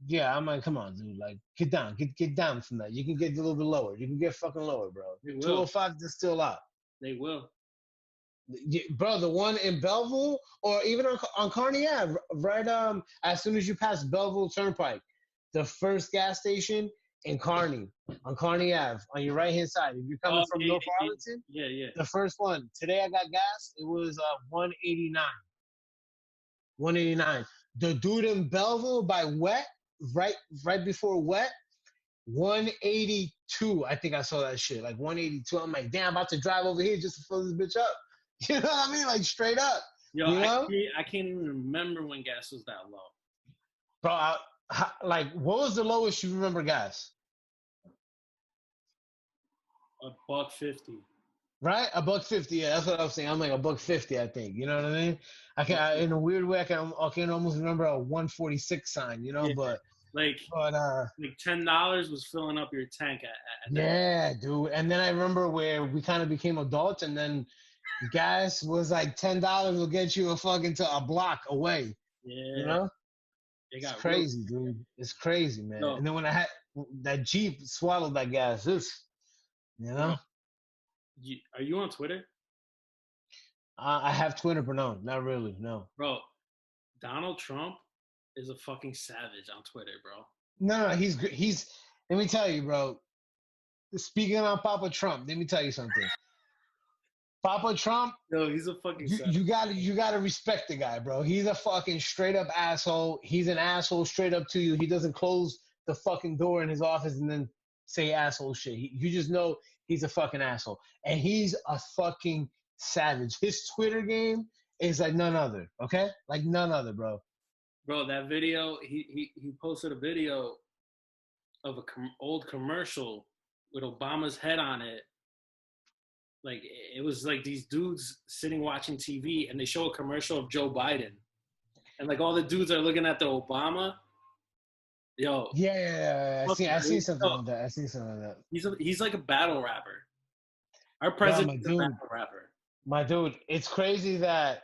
Yeah, I'm like, come on, dude. Like, get down, get down from that. You can get a little bit lower. You can get fucking lower, bro. They will. 205 is still a lot. They will. Yeah, bro, the one in Belleville or even on Carney Ave, right? As soon as you pass Belleville Turnpike, the first gas station in Carney on Carney Ave on your right hand side. If you're coming Oh, from yeah, North yeah, Arlington, yeah, yeah. the first one. Today I got gas. It was 189. 189. The dude in Belleville by Wet, right before Wet, 182. I think I saw that shit. Like 182. I'm like, damn, I'm about to drive over here just to fill this bitch up. You know what I mean? Like straight up. Yo, You know? I can't even remember when gas was that low. Bro, like what was the lowest you remember gas? $1.50. Right? $1.50. Yeah, that's what I was saying. I'm like $1.50, I think. You know what I mean? In a weird way, I can almost remember a 146 sign, Yeah, but like but like $10 was filling up your tank at that. yeah, dude. And then I remember where we kind of became adults, and then gas was like $10 will get you a fucking to a block away. You Yeah, know? they It's got real. crazy, dude. It's crazy, man. No, And then when I had that Jeep swallowed that gas, you bro, know? are you on Twitter, I have Twitter, but no, not really. No. bro? Donald Trump is a fucking savage on Twitter, bro. No, he's good. Let me tell you, bro. Speaking on Papa Trump, let me tell you something. Papa Trump, Yo, he's a fucking you, savage. you gotta you gotta respect the guy, bro. He's a fucking straight up asshole. He's an asshole straight up to you. He doesn't close the fucking door in his office and then say asshole shit. You just know he's a fucking asshole, and he's a fucking savage. His Twitter game is like none other. Okay, like none other, bro. Bro, that video, he posted a video of a old commercial with Obama's head on it. Like it was like these dudes sitting watching TV, and they show a commercial of Joe Biden, and like all the dudes are looking at the Obama. Yo, Yeah. I seen something yo, like that. I seen something like that. he's like a battle rapper. Our Yeah, president my is a dude, battle rapper. my dude. It's crazy that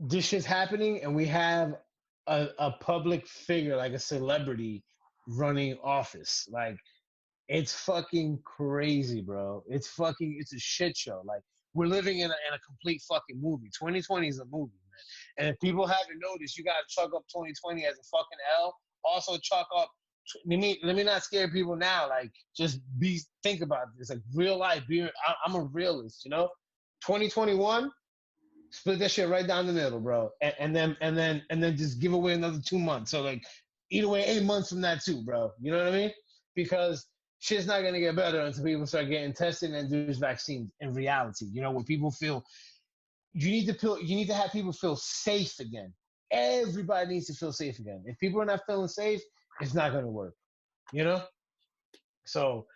this shit's happening and we have a public figure like a celebrity running office. Like it's fucking crazy, bro. It's a shit show. Like we're living in a complete fucking movie. 2020 is a movie, man. And if people haven't noticed, you gotta chalk up 2020 as a fucking L. Also chalk up. Let me not scare people now. Like just think about this. Like real life. I'm a realist, you know. 2021, split that shit right down the middle, bro, and then just give away another 2 months. So like, eat away 8 months from that too, bro. You know what I mean? Because shit's not gonna get better until people start getting tested and there's vaccines. In reality, where people feel you need to have people feel safe again. Everybody needs to feel safe again. If people are not feeling safe, it's not gonna work. You know. So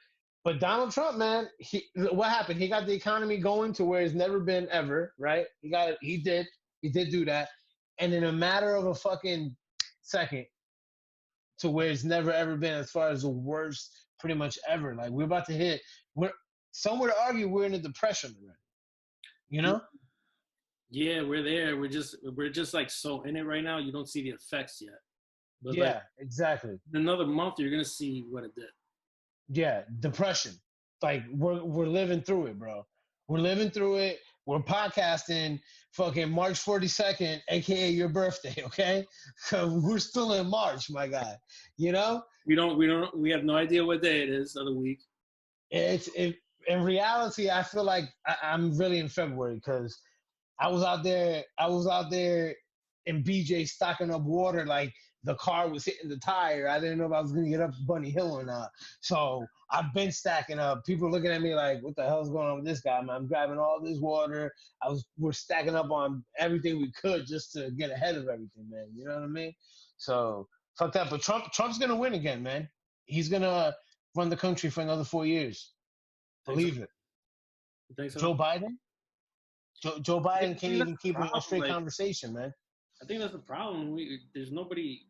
but Donald Trump, man, what happened? He got the economy going to where it's never been ever, right? He did do that, and in a matter of a fucking second, to where it's never ever been as far as the worst, pretty much ever. Like we're about to hit. We're Some would argue we're in a depression already. You know? Yeah, we're there. We're just like so in it right now. You don't see the effects yet, but like Yeah, exactly. in another month, you're gonna see what it did. Yeah, depression. Like we're living through it, bro. We're living through it. We're podcasting fucking March 42nd, aka your birthday, okay? So we're still in March, my guy. You know? We have no idea what day it is of the week. In reality, I feel like I'm really in February because I was out there in BJ stocking up water like the car was hitting the tire. I didn't know if I was gonna get up Bunny Hill or not. So I've been stacking up. People looking at me like, what the hell's going on with this guy, man? I'm grabbing all this water. We're stacking up on everything we could just to get ahead of everything, man. You know what I mean? So fuck that. But Trump's gonna win again, man. He's gonna run the country for another 4 years. Think so? Believe it. You think so? Joe Biden? Joe Yeah, Biden I can't think that's even the keep a problem. straight Like, conversation, man. I think that's the problem. There's nobody.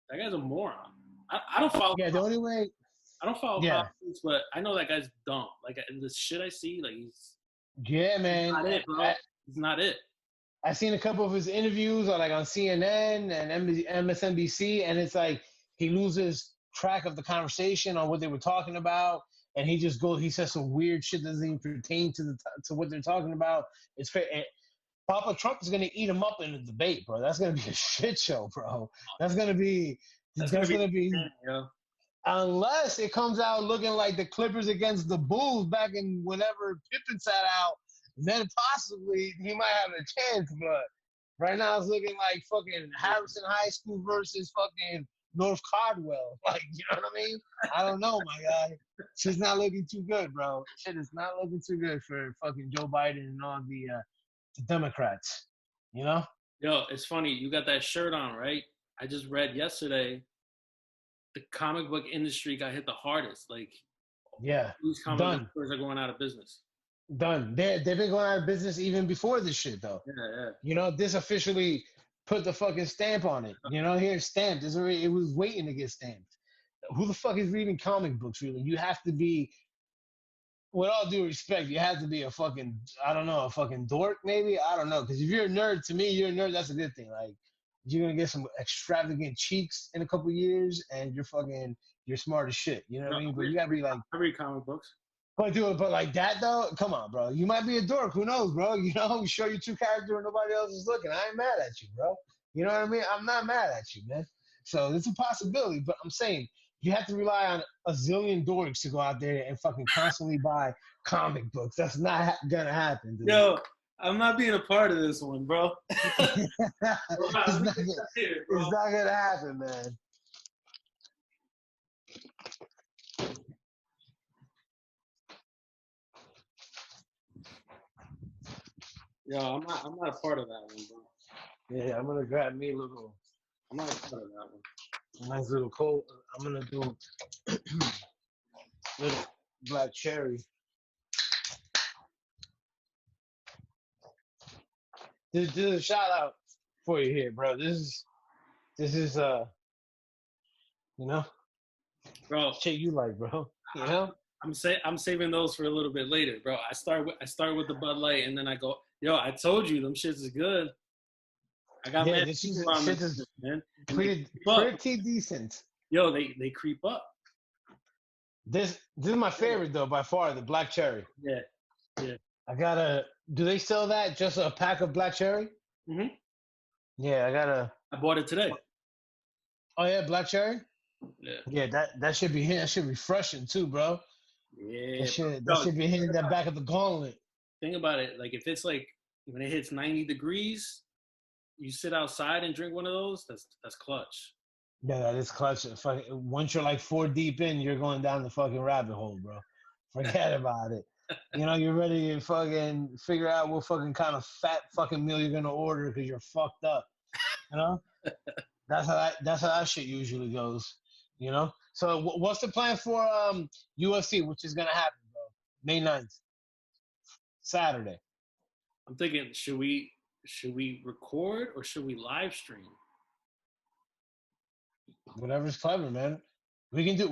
That guy's a moron. I don't follow. Yeah, the only way. I don't follow Yeah, politics, but I know that guy's dumb. Like the shit I see, like yeah, he's man. not it, bro. He's not it. I seen a couple of his interviews, or like on CNN and MSNBC, and it's like he loses track of the conversation on what they were talking about, and he just goes. He says some weird shit that doesn't even pertain to what they're talking about. It's fair. Papa Trump is gonna eat him up in the debate, bro. That's gonna be a shit show, bro. That's gonna be. That's gonna That's be, gonna be. yo. Unless it comes out looking like the Clippers against the Bulls back in whenever Pippen sat out, then possibly he might have a chance. But right now it's looking like fucking Harrison High School versus fucking North Cardwell. Like, you know what I mean? I don't know, my guy. Shit's not looking too good, bro. Shit is not looking too good for fucking Joe Biden and all the Democrats. You know? Yo, it's funny. You got that shirt on, right? I just read yesterday the comic book industry got hit the hardest. Like Yeah. these comic book Done. stores are going out of business. Done. They've been going out of business even before this shit, though. Yeah, You know, this officially put the fucking stamp on it. You know, here it's stamped. It was waiting to get stamped. Who the fuck is reading comic books, really? You have to be, with all due respect, you have to be a fucking, I don't know, a fucking dork, maybe? I don't know. Because if you're a nerd, to me, you're a nerd, that's a good thing. Like, you're going to get some extravagant cheeks in a couple years, and you're smart as shit. You know what I mean? But you got to be like, I read comic books. but like that though, come on, bro. You might be a dork. Who knows, bro? You know, you show your true character and nobody else is looking. I ain't mad at you, bro. You know what I mean? I'm not mad at you, man. So it's a possibility, but I'm saying you have to rely on a zillion dorks to go out there and fucking constantly buy comic books. That's not gonna happen, dude. Yo, I'm not being a part of this one, bro. it's not gonna happen, man. Yo, I'm not a part of that one, bro. Yeah, I'm gonna grab me a little. I'm not a part of that one. Nice little cold. I'm gonna do little black cherry. This is a shout out for you here, bro. This is you know, Bro, shit you like, bro. You know? I'm saving those for a little bit later, bro. I start with the Bud Light, and then I go, yo, I told you them shits is good. I got Yeah, mad this people on shit this is man. pretty decent. Yo, they creep up. This is my favorite though, by far, the black cherry. Yeah. I gotta. Do they sell that? Just a pack of black cherry? Mhm. Yeah, I gotta. I bought it today. Oh yeah, black cherry. Yeah. Yeah, that should be hitting. That should be refreshing too, bro. Yeah. That should be hitting that back of the gauntlet. Think about it. Like if it's like when it hits 90 degrees, you sit outside and drink one of those. That's clutch. Yeah, that is clutch. Once you're like 4 deep in, you're going down the fucking rabbit hole, bro. Forget about it. You know, you're ready to fucking figure out what fucking kind of fat fucking meal you're gonna order because you're fucked up. You know, that's how that shit usually goes. You know. So what's the plan for UFC, which is gonna happen, bro? May 9th, Saturday. I'm thinking, should we record or should we live stream? Whatever's clever, man. We can do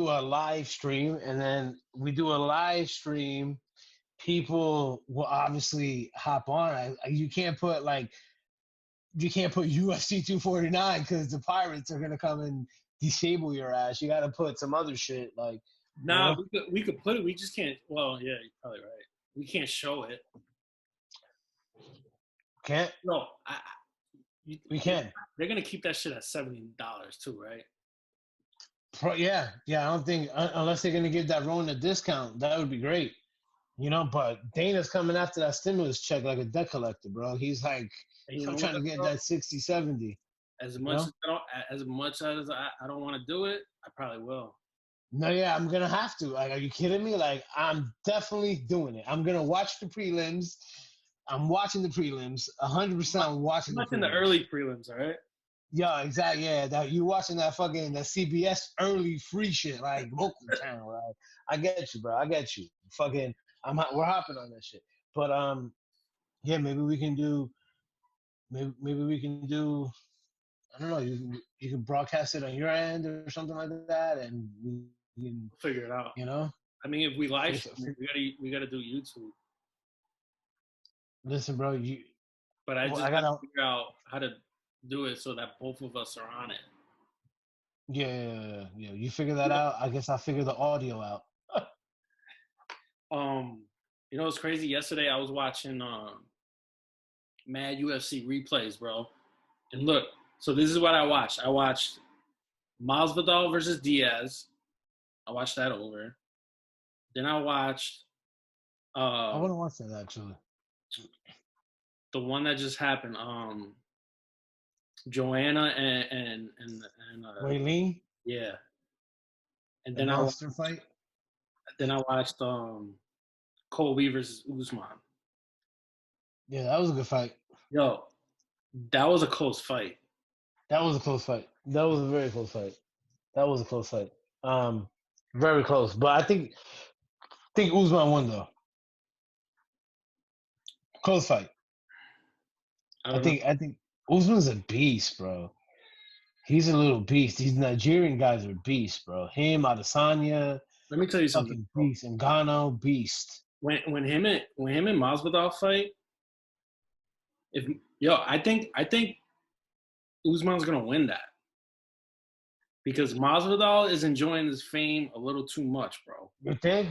a live stream, and then we do a live stream. People will obviously hop on. You can't put UFC 249 because the pirates are gonna come and disable your ass. You got to put some other shit like. Nah, we could put it. We just can't. Well, yeah, you're probably right. We can't show it. Can't? No, we can. They're gonna keep that shit at $70 too, right? Yeah. I don't think unless they're gonna give that Rona a discount, that would be great. You know, but Dana's coming after that stimulus check like a debt collector, bro. He's like, I'm trying to get that 60, 70. As much as I don't want to do it, I probably will. No, yeah, I'm gonna have to. Like, are you kidding me? Like, I'm definitely doing it. I'm gonna watch the prelims. I'm watching the prelims. 100%. I'm watching the early prelims, all right? Yeah, exactly. Yeah, that you watching that CBS early free shit, like local channel. Right? I get you, bro. I get you. Fucking, we're hopping on that shit. But yeah, maybe we can do. Maybe we can do. I don't know. You can broadcast it on your end or something like that, and we can figure it out. You know. I mean, if we live stream, we gotta do YouTube. Listen, bro. But I gotta figure out how to do it so that both of us are on it. Yeah. You figure that out. I guess I'll figure the audio out. You know what's crazy? Yesterday I was watching mad UFC replays, bro. And look, so this is what I watched. I watched Masvidal versus Diaz. I watched that over. Then I watched I want to watch that actually. The one that just happened, Joanna and Weili? Yeah. And the then monster fight. Then I watched Colby versus Usman. Yeah, that was a good fight. Yo, that was a close fight. That was a close fight. That was a very close fight. That was a close fight. Very close. But I think think Usman won though. Close fight. I don't know. I think Usman's a beast, bro. He's a little beast. These Nigerian guys are beasts, bro. Him, Adesanya, Let me tell you something, fucking bro. beast. Ngannou, beast. When him and Masvidal fight, if yo, I think Usman's gonna win that because Masvidal is enjoying his fame a little too much, bro. You think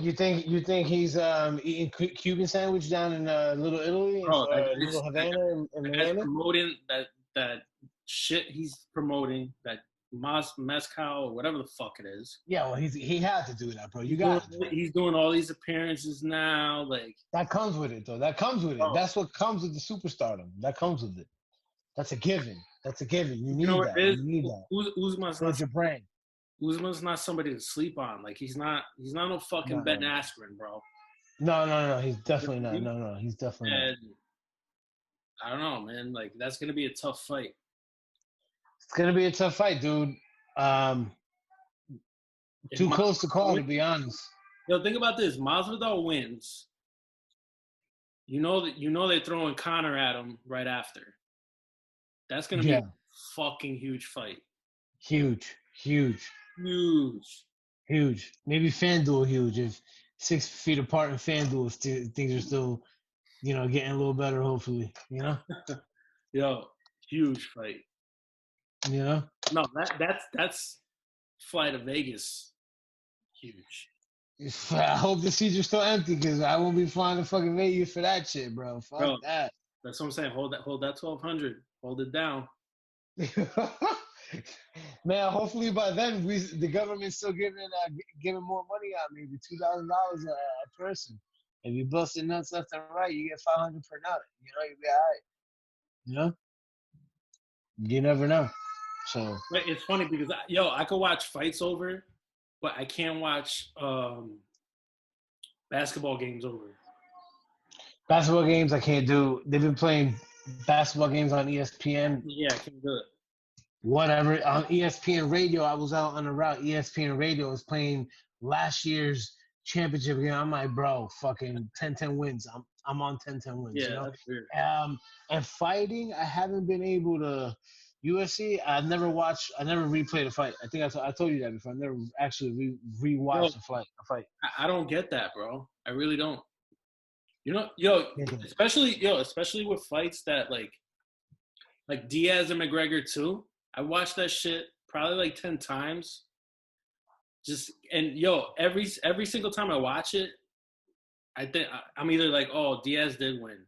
he's eating Cuban sandwich down in Little Italy Bro, or Little Havana in that guy's Miami? promoting that shit he's promoting that mezcal or whatever the fuck it is. Yeah, well, he had to do that, bro. You He's doing, got to do it. he's doing all these appearances now, like That comes with it, though. That comes with it. bro, That's what comes with the superstardom. That comes with it. That's a given. That's a given. You you know need what that. it is? You need that. Usman's Build your brand. somebody to sleep on. Like he's not no fucking No, Ben no, no. Askren, bro. No. He's definitely not. No. He's definitely not. And I don't know, man. Like that's gonna be a tough fight. It's gonna be a tough fight, dude. Um, If too Mas- close to call, to be honest. Yo, think about this. Masvidal wins. They're throwing Connor at him right after. That's gonna be Yeah, a fucking huge fight. huge. Huge. Maybe FanDuel huge. If 6 feet apart in FanDuel, things are still, getting a little better. Hopefully, Yo, huge fight. you know. No, that's fly to Vegas. Huge. I hope the seats are still empty because I won't be flying to fucking Vegas for that shit, bro. Fuck Bro, that. that's what I'm saying. Hold that 1200. Hold it down. Man, hopefully by then the government's still giving more money out, maybe $2,000 a person. If you busting nuts left and right, you get 500 per nut. You'll be all right. You never know. So But it's funny because I could watch fights over, but I can't watch basketball games over. basketball games I can't do. They've been playing basketball games on ESPN. Yeah, I can't do it. Whatever on ESPN Radio, I was out on the route. ESPN Radio was playing last year's championship game. I'm like, bro, fucking 10-10 wins. I'm on 10-10 wins. Yeah, that's weird. And fighting, I haven't been able to. UFC, I never replayed a fight. I think I told you that before. I never actually rewatched a fight. I don't get that, bro. I really don't. Especially with fights that like Diaz and McGregor too. I watched that shit probably like 10 times. Every single time I watch it, I think I'm either like, oh, Diaz did win,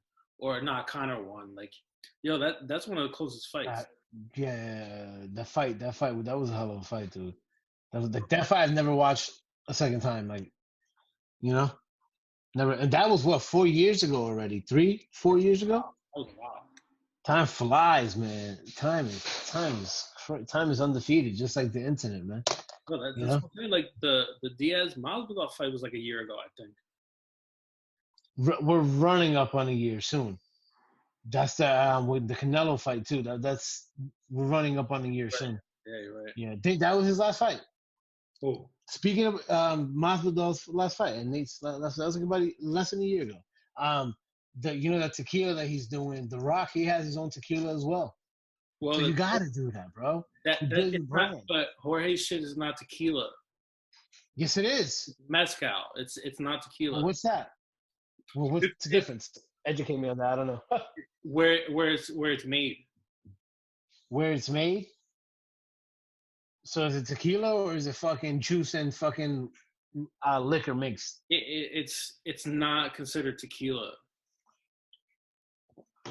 or not, Connor won. Like, that's one of the closest fights. That fight, that was a hell of a fight, dude. That fight I've never watched a second time. Like, never. And that was what 4 years ago already. 4 years ago. Oh wow. Time flies, man. Time is undefeated, just like the internet, man. No, that's what I'm saying. Like the Diaz Masvidal fight was like a year ago, I think. We're running up on a year soon. That's the with the Canelo fight too. We're running up on a year soon. Yeah, you're right. Yeah, that was his last fight. Oh. Speaking of Masvidal's last fight, and that was like about less than a year ago. That tequila that he's doing, The Rock, he has his own tequila as well. Well, so you got to do that, bro. But Jorge's shit is not tequila. Yes, it is. Mezcal. It's not tequila. Well, what's that? Well, what's the difference? Educate me on that. I don't know. where it's made. Where it's made? So is it tequila or is it fucking juice and fucking liquor mixed? It's not considered tequila.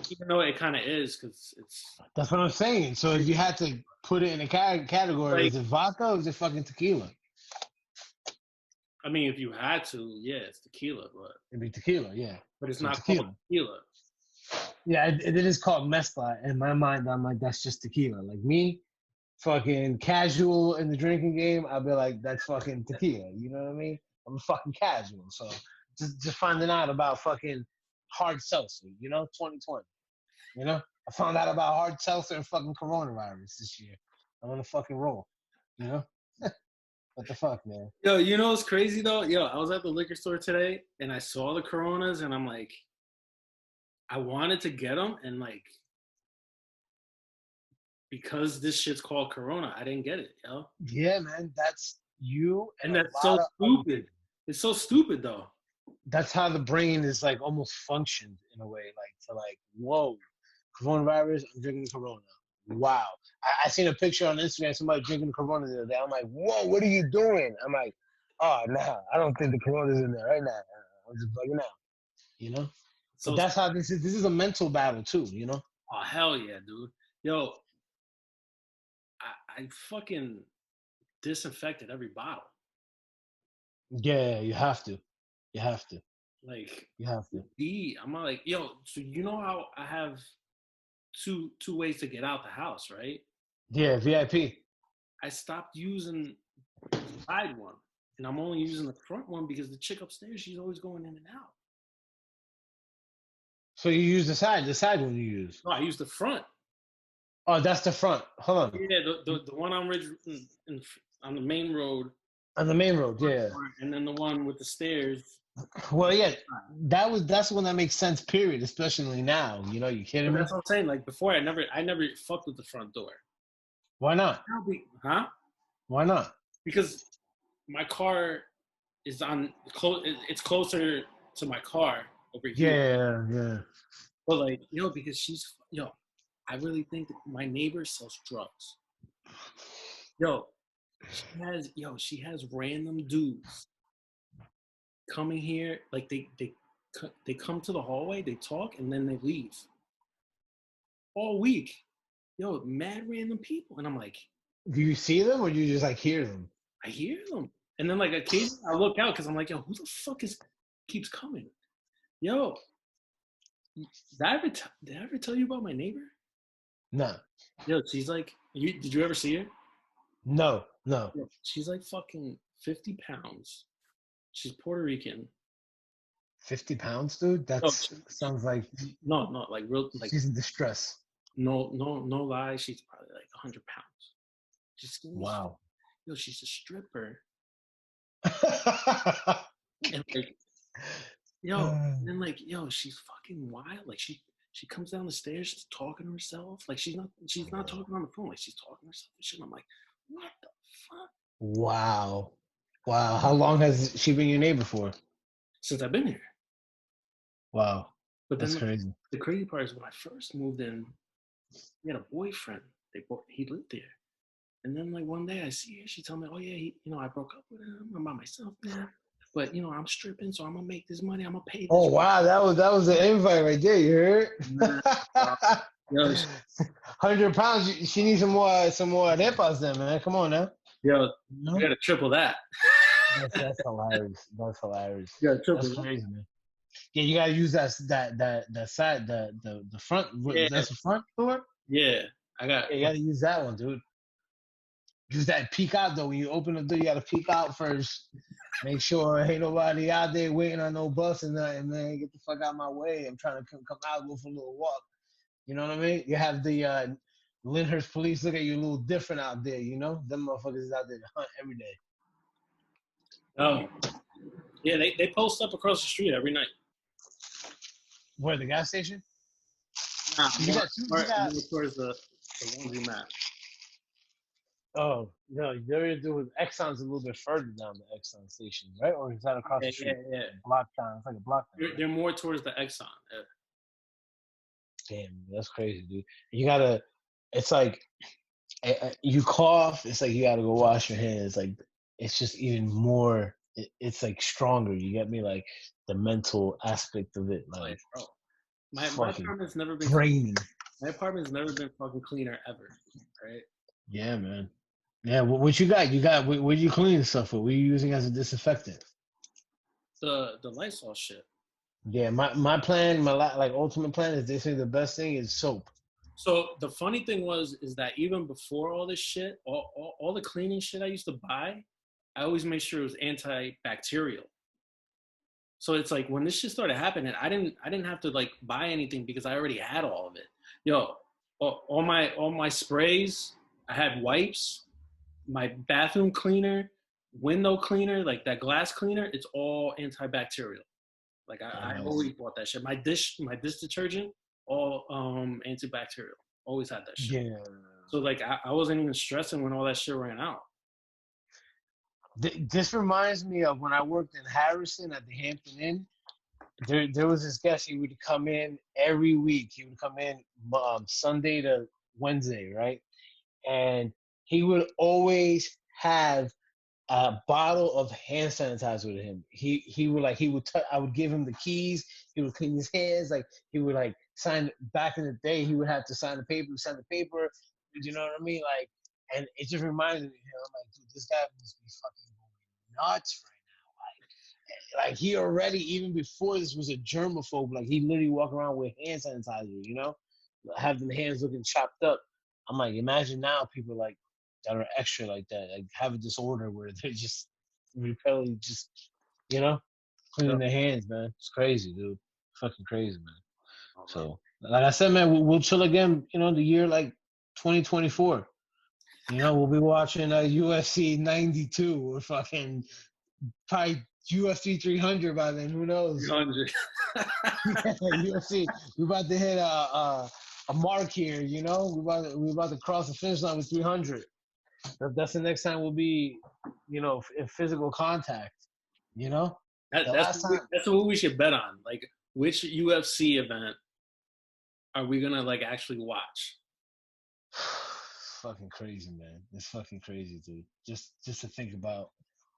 Even though it kind of is, because it's. That's what I'm saying. So if you had to put it in a category, is it vodka or is it fucking tequila? I mean, if you had to, yeah, it's tequila, but it'd be tequila, yeah. But it's not tequila. Called tequila. Yeah, it is called mezcal. In my mind, I'm like, that's just tequila. Like me, fucking casual in the drinking game, I'll be like, that's fucking tequila. You know what I mean? I'm fucking casual. So just finding out about fucking hard seltzer, 2020. I found out about hard seltzer and fucking coronavirus this year. I'm on a fucking roll, What the fuck, man? Yo, you know what's crazy though? Yo, I was at the liquor store today and I saw the Coronas and I'm like, I wanted to get them and like, because this shit's called Corona, I didn't get it, yo. Yeah, man. That's you and And a that's lot so of other stupid. people. It's so stupid though. That's how the brain is like almost functioned in a way, like to like, whoa, coronavirus, I'm drinking Corona. Wow. I seen a picture on Instagram, somebody drinking Corona the other day. I'm like, whoa, what are you doing? I'm like, oh, nah, I don't think the Corona's in there right now. I'm just bugging out, you know? But So, that's how this is. This is a mental battle too, you know? oh hell yeah, dude. Yo, I fucking disinfected every bottle. Yeah, you have to. You have to. Like, You have to. I'm like, yo, so you know how I have two ways to get out the house, right? Yeah, VIP. I stopped using the side one, and I'm only using the front one because the chick upstairs, she's always going in and out. So you use the side one you use. No, I use the front. Oh, that's the front. Hold on. Yeah, the one on on the main road, On the main road, yeah. and then the one with the stairs. Well, yeah, that's the one that makes sense. Period. Especially now, you know. You kidding But me? that's what I'm saying. Like before, I never fucked with the front door. Why not? Huh? Why not? Because my car is on it's closer to my car over here. Yeah. But like, because I really think that my neighbor sells drugs. Yo, she has random dudes coming here. Like they come to the hallway, they talk, and then they leave all week. Yo, mad random people, and I'm like, Do you see them or do you just like hear them? I hear them, and then like occasionally I look out because I'm like, yo, who the fuck keeps coming? Yo, did I ever tell you about my neighbor? No. Yo, she's like, did you ever see her? No. Yo, she's like fucking 50 pounds. She's Puerto Rican. 50 pounds, dude. That sounds like No, like real, like she's in distress. no lie. She's probably like 100 pounds. She's skinny. Wow. Yo, she's a stripper. And like, and then like, she's fucking wild. Like she comes down the stairs, she's talking to herself. Like she's not talking on the phone. Like she's talking to herself and shit. And I'm like, what the fuck? Wow. How long has she been your neighbor for? Since I've been here. Wow. But then that's crazy. The crazy part is when I first moved in, he had a boyfriend. He lived there. And then like one day I see her, she told me, oh yeah, I broke up with him. I'm by myself now. But I'm stripping, so I'm gonna make this money. I'm gonna pay this. Oh wow, that was an invite right there, you heard? 100 pounds, she needs some more arepas then, man. Come on now. Yo, you gotta triple that. That's hilarious. That's hilarious. Yeah, that's crazy, man. Yeah, you gotta use that side, the front. Yeah. That's the front door. Yeah, you gotta use that one, dude. Use that peek out though. When you open the door, you gotta peek out first. Make sure ain't nobody out there waiting on no bus and nothing, man. Get the fuck out of my way. I'm trying to come out, go for a little walk. You know what I mean? You have the Lyndhurst police look at you a little different out there, you know? Them motherfuckers is out there to hunt every day. Oh. Yeah, they post up across the street every night. Where, the gas station? Nah, towards the laundry mat. Oh, no, they're doing Exxon's a little bit further down the Exxon station, right? Or is that across the street? Yeah. Block down. It's like a block down. They're more towards the Exxon. Damn, that's crazy, dude. You gotta, it's like, you cough, it's like you gotta go wash your hands. Like, it's just even more, it's like stronger. You get me? Like, the mental aspect of it. Like, bro, my apartment's never been draining. My apartment's never been fucking cleaner ever, right? Yeah, man. Yeah, what you got? What you cleaning stuff with? What are you using as a disinfectant? The Lysol shit. Yeah, my plan, my ultimate plan is they say the best thing is soap. So the funny thing is that even before all this shit, all the cleaning shit I used to buy, I always made sure it was antibacterial. So it's like when this shit started happening, I didn't have to like buy anything because I already had all of it. Yo, all my sprays, I had wipes, my bathroom cleaner, window cleaner, like that glass cleaner, it's all antibacterial. Like I Nice. always bought that shit. My dish detergent, all antibacterial. Always had that shit. Yeah. So like I wasn't even stressing when all that shit ran out. This reminds me of when I worked in Harrison at the Hampton Inn. There was this guest. He would come in every week. He would come in Sunday to Wednesday, right? And he would always have a bottle of hand sanitizer with him. He would like I would give him the keys. He would clean his hands. Like he would like sign. Back in the day, he would have to sign the paper. Sign the paper. You know what I mean? Like, and it just reminded me. I'm like, dude, this guy must be fucking going nuts right now. Like he already, even before this was a germaphobe. Like he literally walk around with hand sanitizer. You know, having the hands looking chopped up. I'm like, imagine now people like that are extra like that, like have a disorder where they're just repelling, just cleaning their hands, man. It's crazy, dude. Fucking crazy, man. So, like I said, man, we'll chill again. The year like 2024. We'll be watching UFC 92 or fucking probably UFC 300 by then. Who knows? 300. UFC. We're about to hit a mark here. We're about to cross the finish line with 300. That's the next time we'll be, in physical contact. That's what we should bet on. Like, which UFC event are we gonna like actually watch? Fucking crazy, man. It's fucking crazy, dude. Just to think about,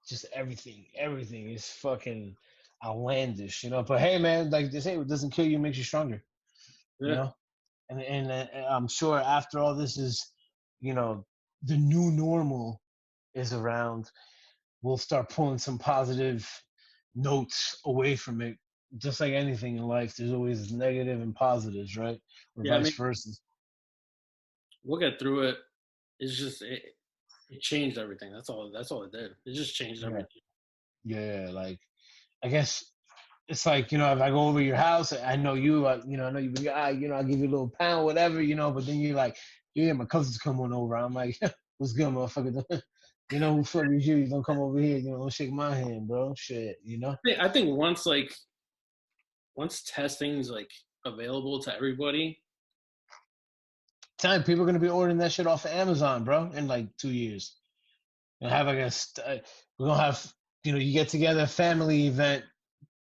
just everything is fucking outlandish, But hey, man, like they say, what doesn't kill you makes you stronger, Yeah. And I'm sure after all this is, the new normal is around, we'll start pulling some positive notes away from it. Just like anything in life, there's always negative and positives, right? Or vice versa. We'll get through it. It's just it changed everything. That's all it did. It just changed everything. Yeah, like I guess it's like, if I go over your house, I know you, I know you, I'll give you a little pound, whatever, but then you're like, yeah, my cousin's coming over. I'm like, what's good, motherfucker? Who fuck is you? You don't come over here, don't shake my hand, bro. Shit, I think once testing's like available to everybody, time people are gonna be ordering that shit off of Amazon, bro, in like 2 years. And have we're gonna have, you get together, a family event,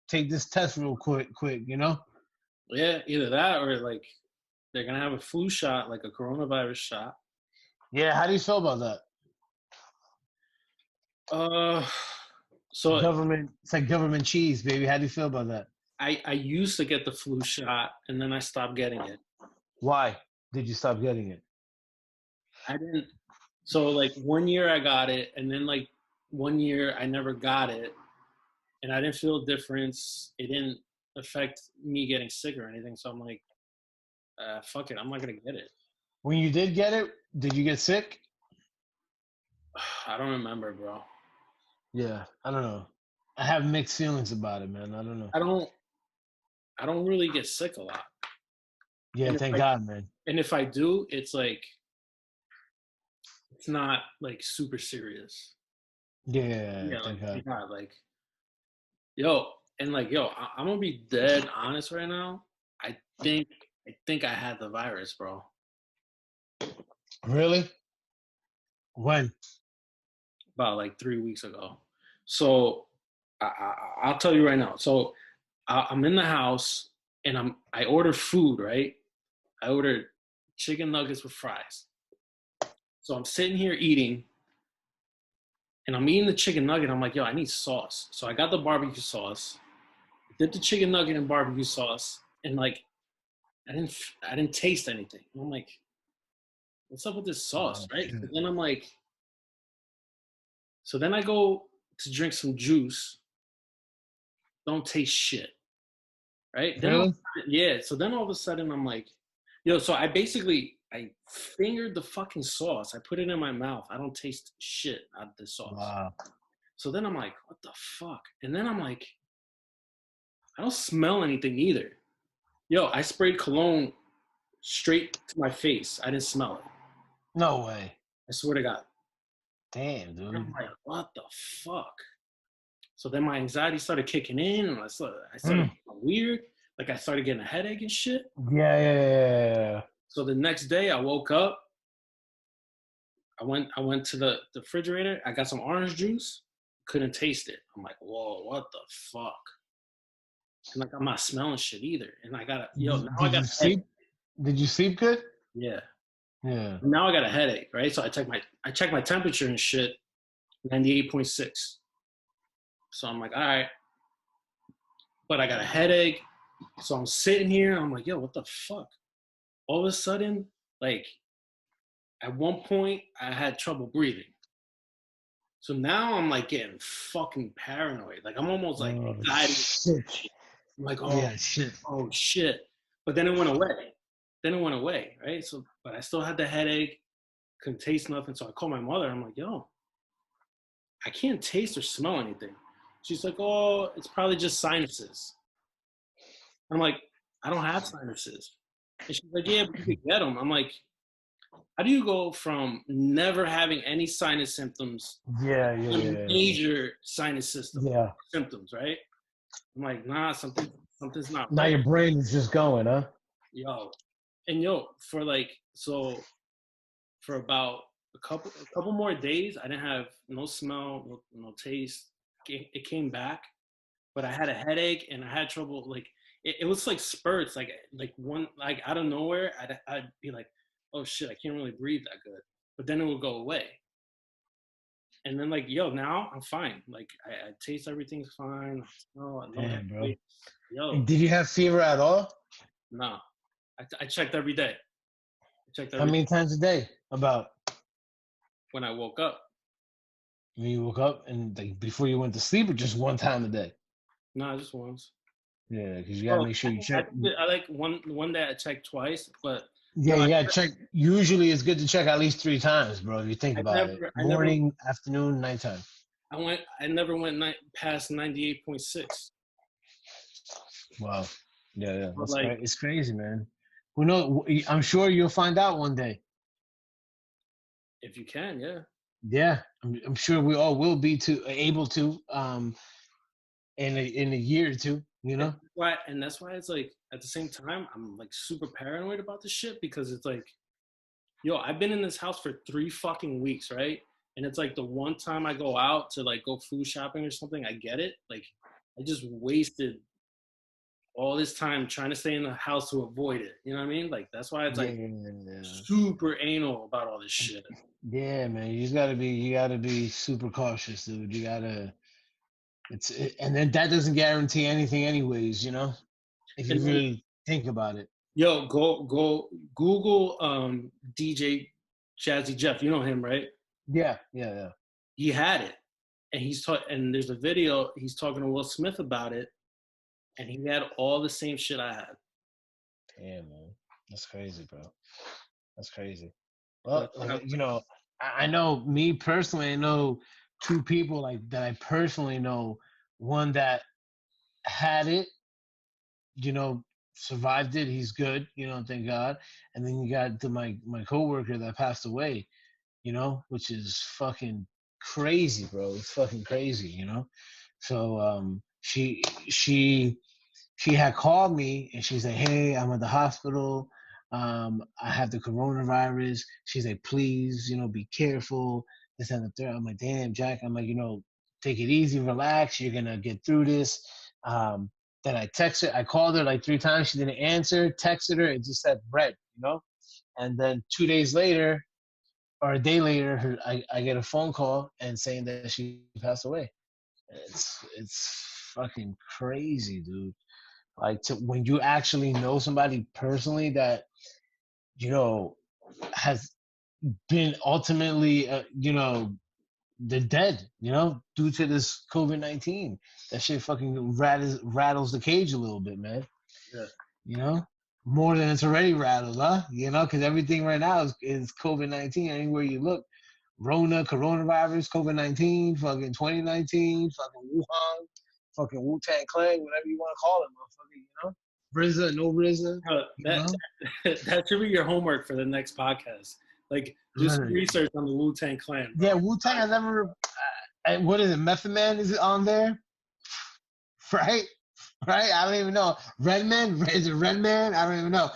take this test real quick, Yeah, either that or like they're gonna have a flu shot, like a coronavirus shot. Yeah, how do you feel about that? So it's like government cheese, baby. How do you feel about that? I used to get the flu shot and then I stopped getting it. Why did you stop getting it? I didn't. So like 1 year I got it, and then like 1 year I never got it, and I didn't feel a difference. It didn't affect me getting sick or anything. So I'm like, fuck it, I'm not gonna get it. When you did get it, did you get sick? I don't remember, bro. Yeah, I don't know. I have mixed feelings about it, man. I don't know. I don't really get sick a lot. Yeah, thank God, man. And if I do, it's like, it's not like super serious. Yeah, like, thank God. Like, I'm gonna be dead honest right now. I think I had the virus, bro. Really? When? About like 3 weeks ago. So I'll tell you right now. So I'm in the house and I ordered food, right? I ordered chicken nuggets with fries. So I'm sitting here eating, and I'm eating the chicken nugget. I'm like, yo, I need sauce. So I got the barbecue sauce, dipped the chicken nugget in barbecue sauce, and like, I didn't taste anything. And I'm like, what's up with this sauce, right? And then I'm like, so then I go to drink some juice. Don't taste shit, right? Really? So then all of a sudden I'm like, so I fingered the fucking sauce. I put it in my mouth. I don't taste shit out of the sauce. Wow. So then I'm like, what the fuck? And then I'm like, I don't smell anything either. I sprayed cologne straight to my face. I didn't smell it. No way. I swear to God. Damn, And I'm dude. like, what the fuck? So then my anxiety started kicking in, and I started Mm. feeling weird. Like I started getting a headache and shit. Yeah. So the next day I woke up. I went to the refrigerator. I got some orange juice. Couldn't taste it. I'm like, whoa, what the fuck? And like I'm not smelling shit either. And I got now I Did got you a headache. sleep? Did you sleep good? Yeah. Yeah. Now I got a headache, right? So I checked my temperature and shit, 98.6. So I'm like, all right. But I got a headache. So I'm sitting here. I'm like, yo, what the fuck? All of a sudden, like at one point, I had trouble breathing. So now I'm like getting fucking paranoid. Like I'm almost like Oh, anxiety. shit. I'm like, Yeah, shit. oh shit. But then it went away. Right? So, but I still had the headache, couldn't taste nothing. So I called my mother. I'm like, yo, I can't taste or smell anything. She's like, oh, it's probably just sinuses. I'm like, I don't have sinuses. And she's like, yeah, but you could get them. I'm like, how do you go from never having any sinus symptoms Yeah, to major sinus yeah. symptoms, right? I'm like, nah, something's not Now right. your brain is just going, huh? Yo. And for like, so for about a couple more days, I didn't have no smell, no taste. It came back, but I had a headache and I had trouble. Like it was like spurts, like one like out of nowhere, I'd be like, oh shit, I can't really breathe that good. But then it would go away. And then like, yo, now I'm fine. Like I taste everything's fine. No Damn, bro. headache. Yo, And did you have fever at all? no. I checked every day. I checked How every many times a day? About when I woke up. when you woke up and like before you went to sleep, or just one time a day? No, just once. Yeah, because you gotta Oh, make sure you I check. think I like one day I checked twice, but Yeah, yo, you gotta check. Usually, it's good to check at least 3 times, bro. If you think about it, I never morning, afternoon, nighttime. I never went past 98.6. Wow. Yeah, But that's like, crazy. It's crazy, man. Who knows? I'm sure you'll find out one day. if you can, yeah. Yeah, I'm sure we all will be able to in a year or two. You know. And that's why it's like at the same time I'm like super paranoid about this shit because it's like, yo, I've been in this house for 3 fucking weeks, right? And it's like the one time I go out to like go food shopping or something, I get it. Like I just wasted all this time trying to stay in the house to avoid it. You know what I mean? Like that's why it's like Yeah. super anal about all this shit. Yeah, man. You gotta be super cautious, dude. You gotta. And then that doesn't guarantee anything, anyways. You know, if And you then, really think about it. yo, go Google DJ Jazzy Jeff. You know him, right? Yeah. He had it, and and there's a video. He's talking to Will Smith about it, and he had all the same shit I had. Damn, man. That's crazy, bro. That's crazy. So Well, I know me personally, I know two people like that I personally know. One that had it, you know, survived it. He's good, thank God. And then you got my coworker that passed away, which is fucking crazy, bro. It's fucking crazy, So she had called me and she's like, "Hey, I'm at the hospital. I have the coronavirus." She's like, "Please, be careful." This and the third. I'm like, "Damn, Jack." I'm like, take it easy, relax. You're gonna get through this. Um, then I texted. I called her like 3 times. She didn't answer. Texted her. It just said red. And then 2 days later, or a day later, I get a phone call and saying that she passed away. It's fucking crazy, dude. Like when you actually know somebody personally that has been ultimately they're dead, due to this COVID-19. That shit fucking rattles the cage a little bit, man. yeah. You know, more than it's already rattled, huh? Because everything right now is COVID-19. Anywhere you look, coronavirus, COVID-19, fucking 2019, fucking Wuhan, fucking Wu-Tang Clan, whatever you want to call it, motherfucker. RZA, no RZA, That should be your homework for the next podcast. Like, do some Right. research on the Wu-Tang Clan. Bro. Yeah, Wu Tang has never. What is it? Method Man is it on there? Right, right. I don't even know. Redman, is it Redman? I don't even know.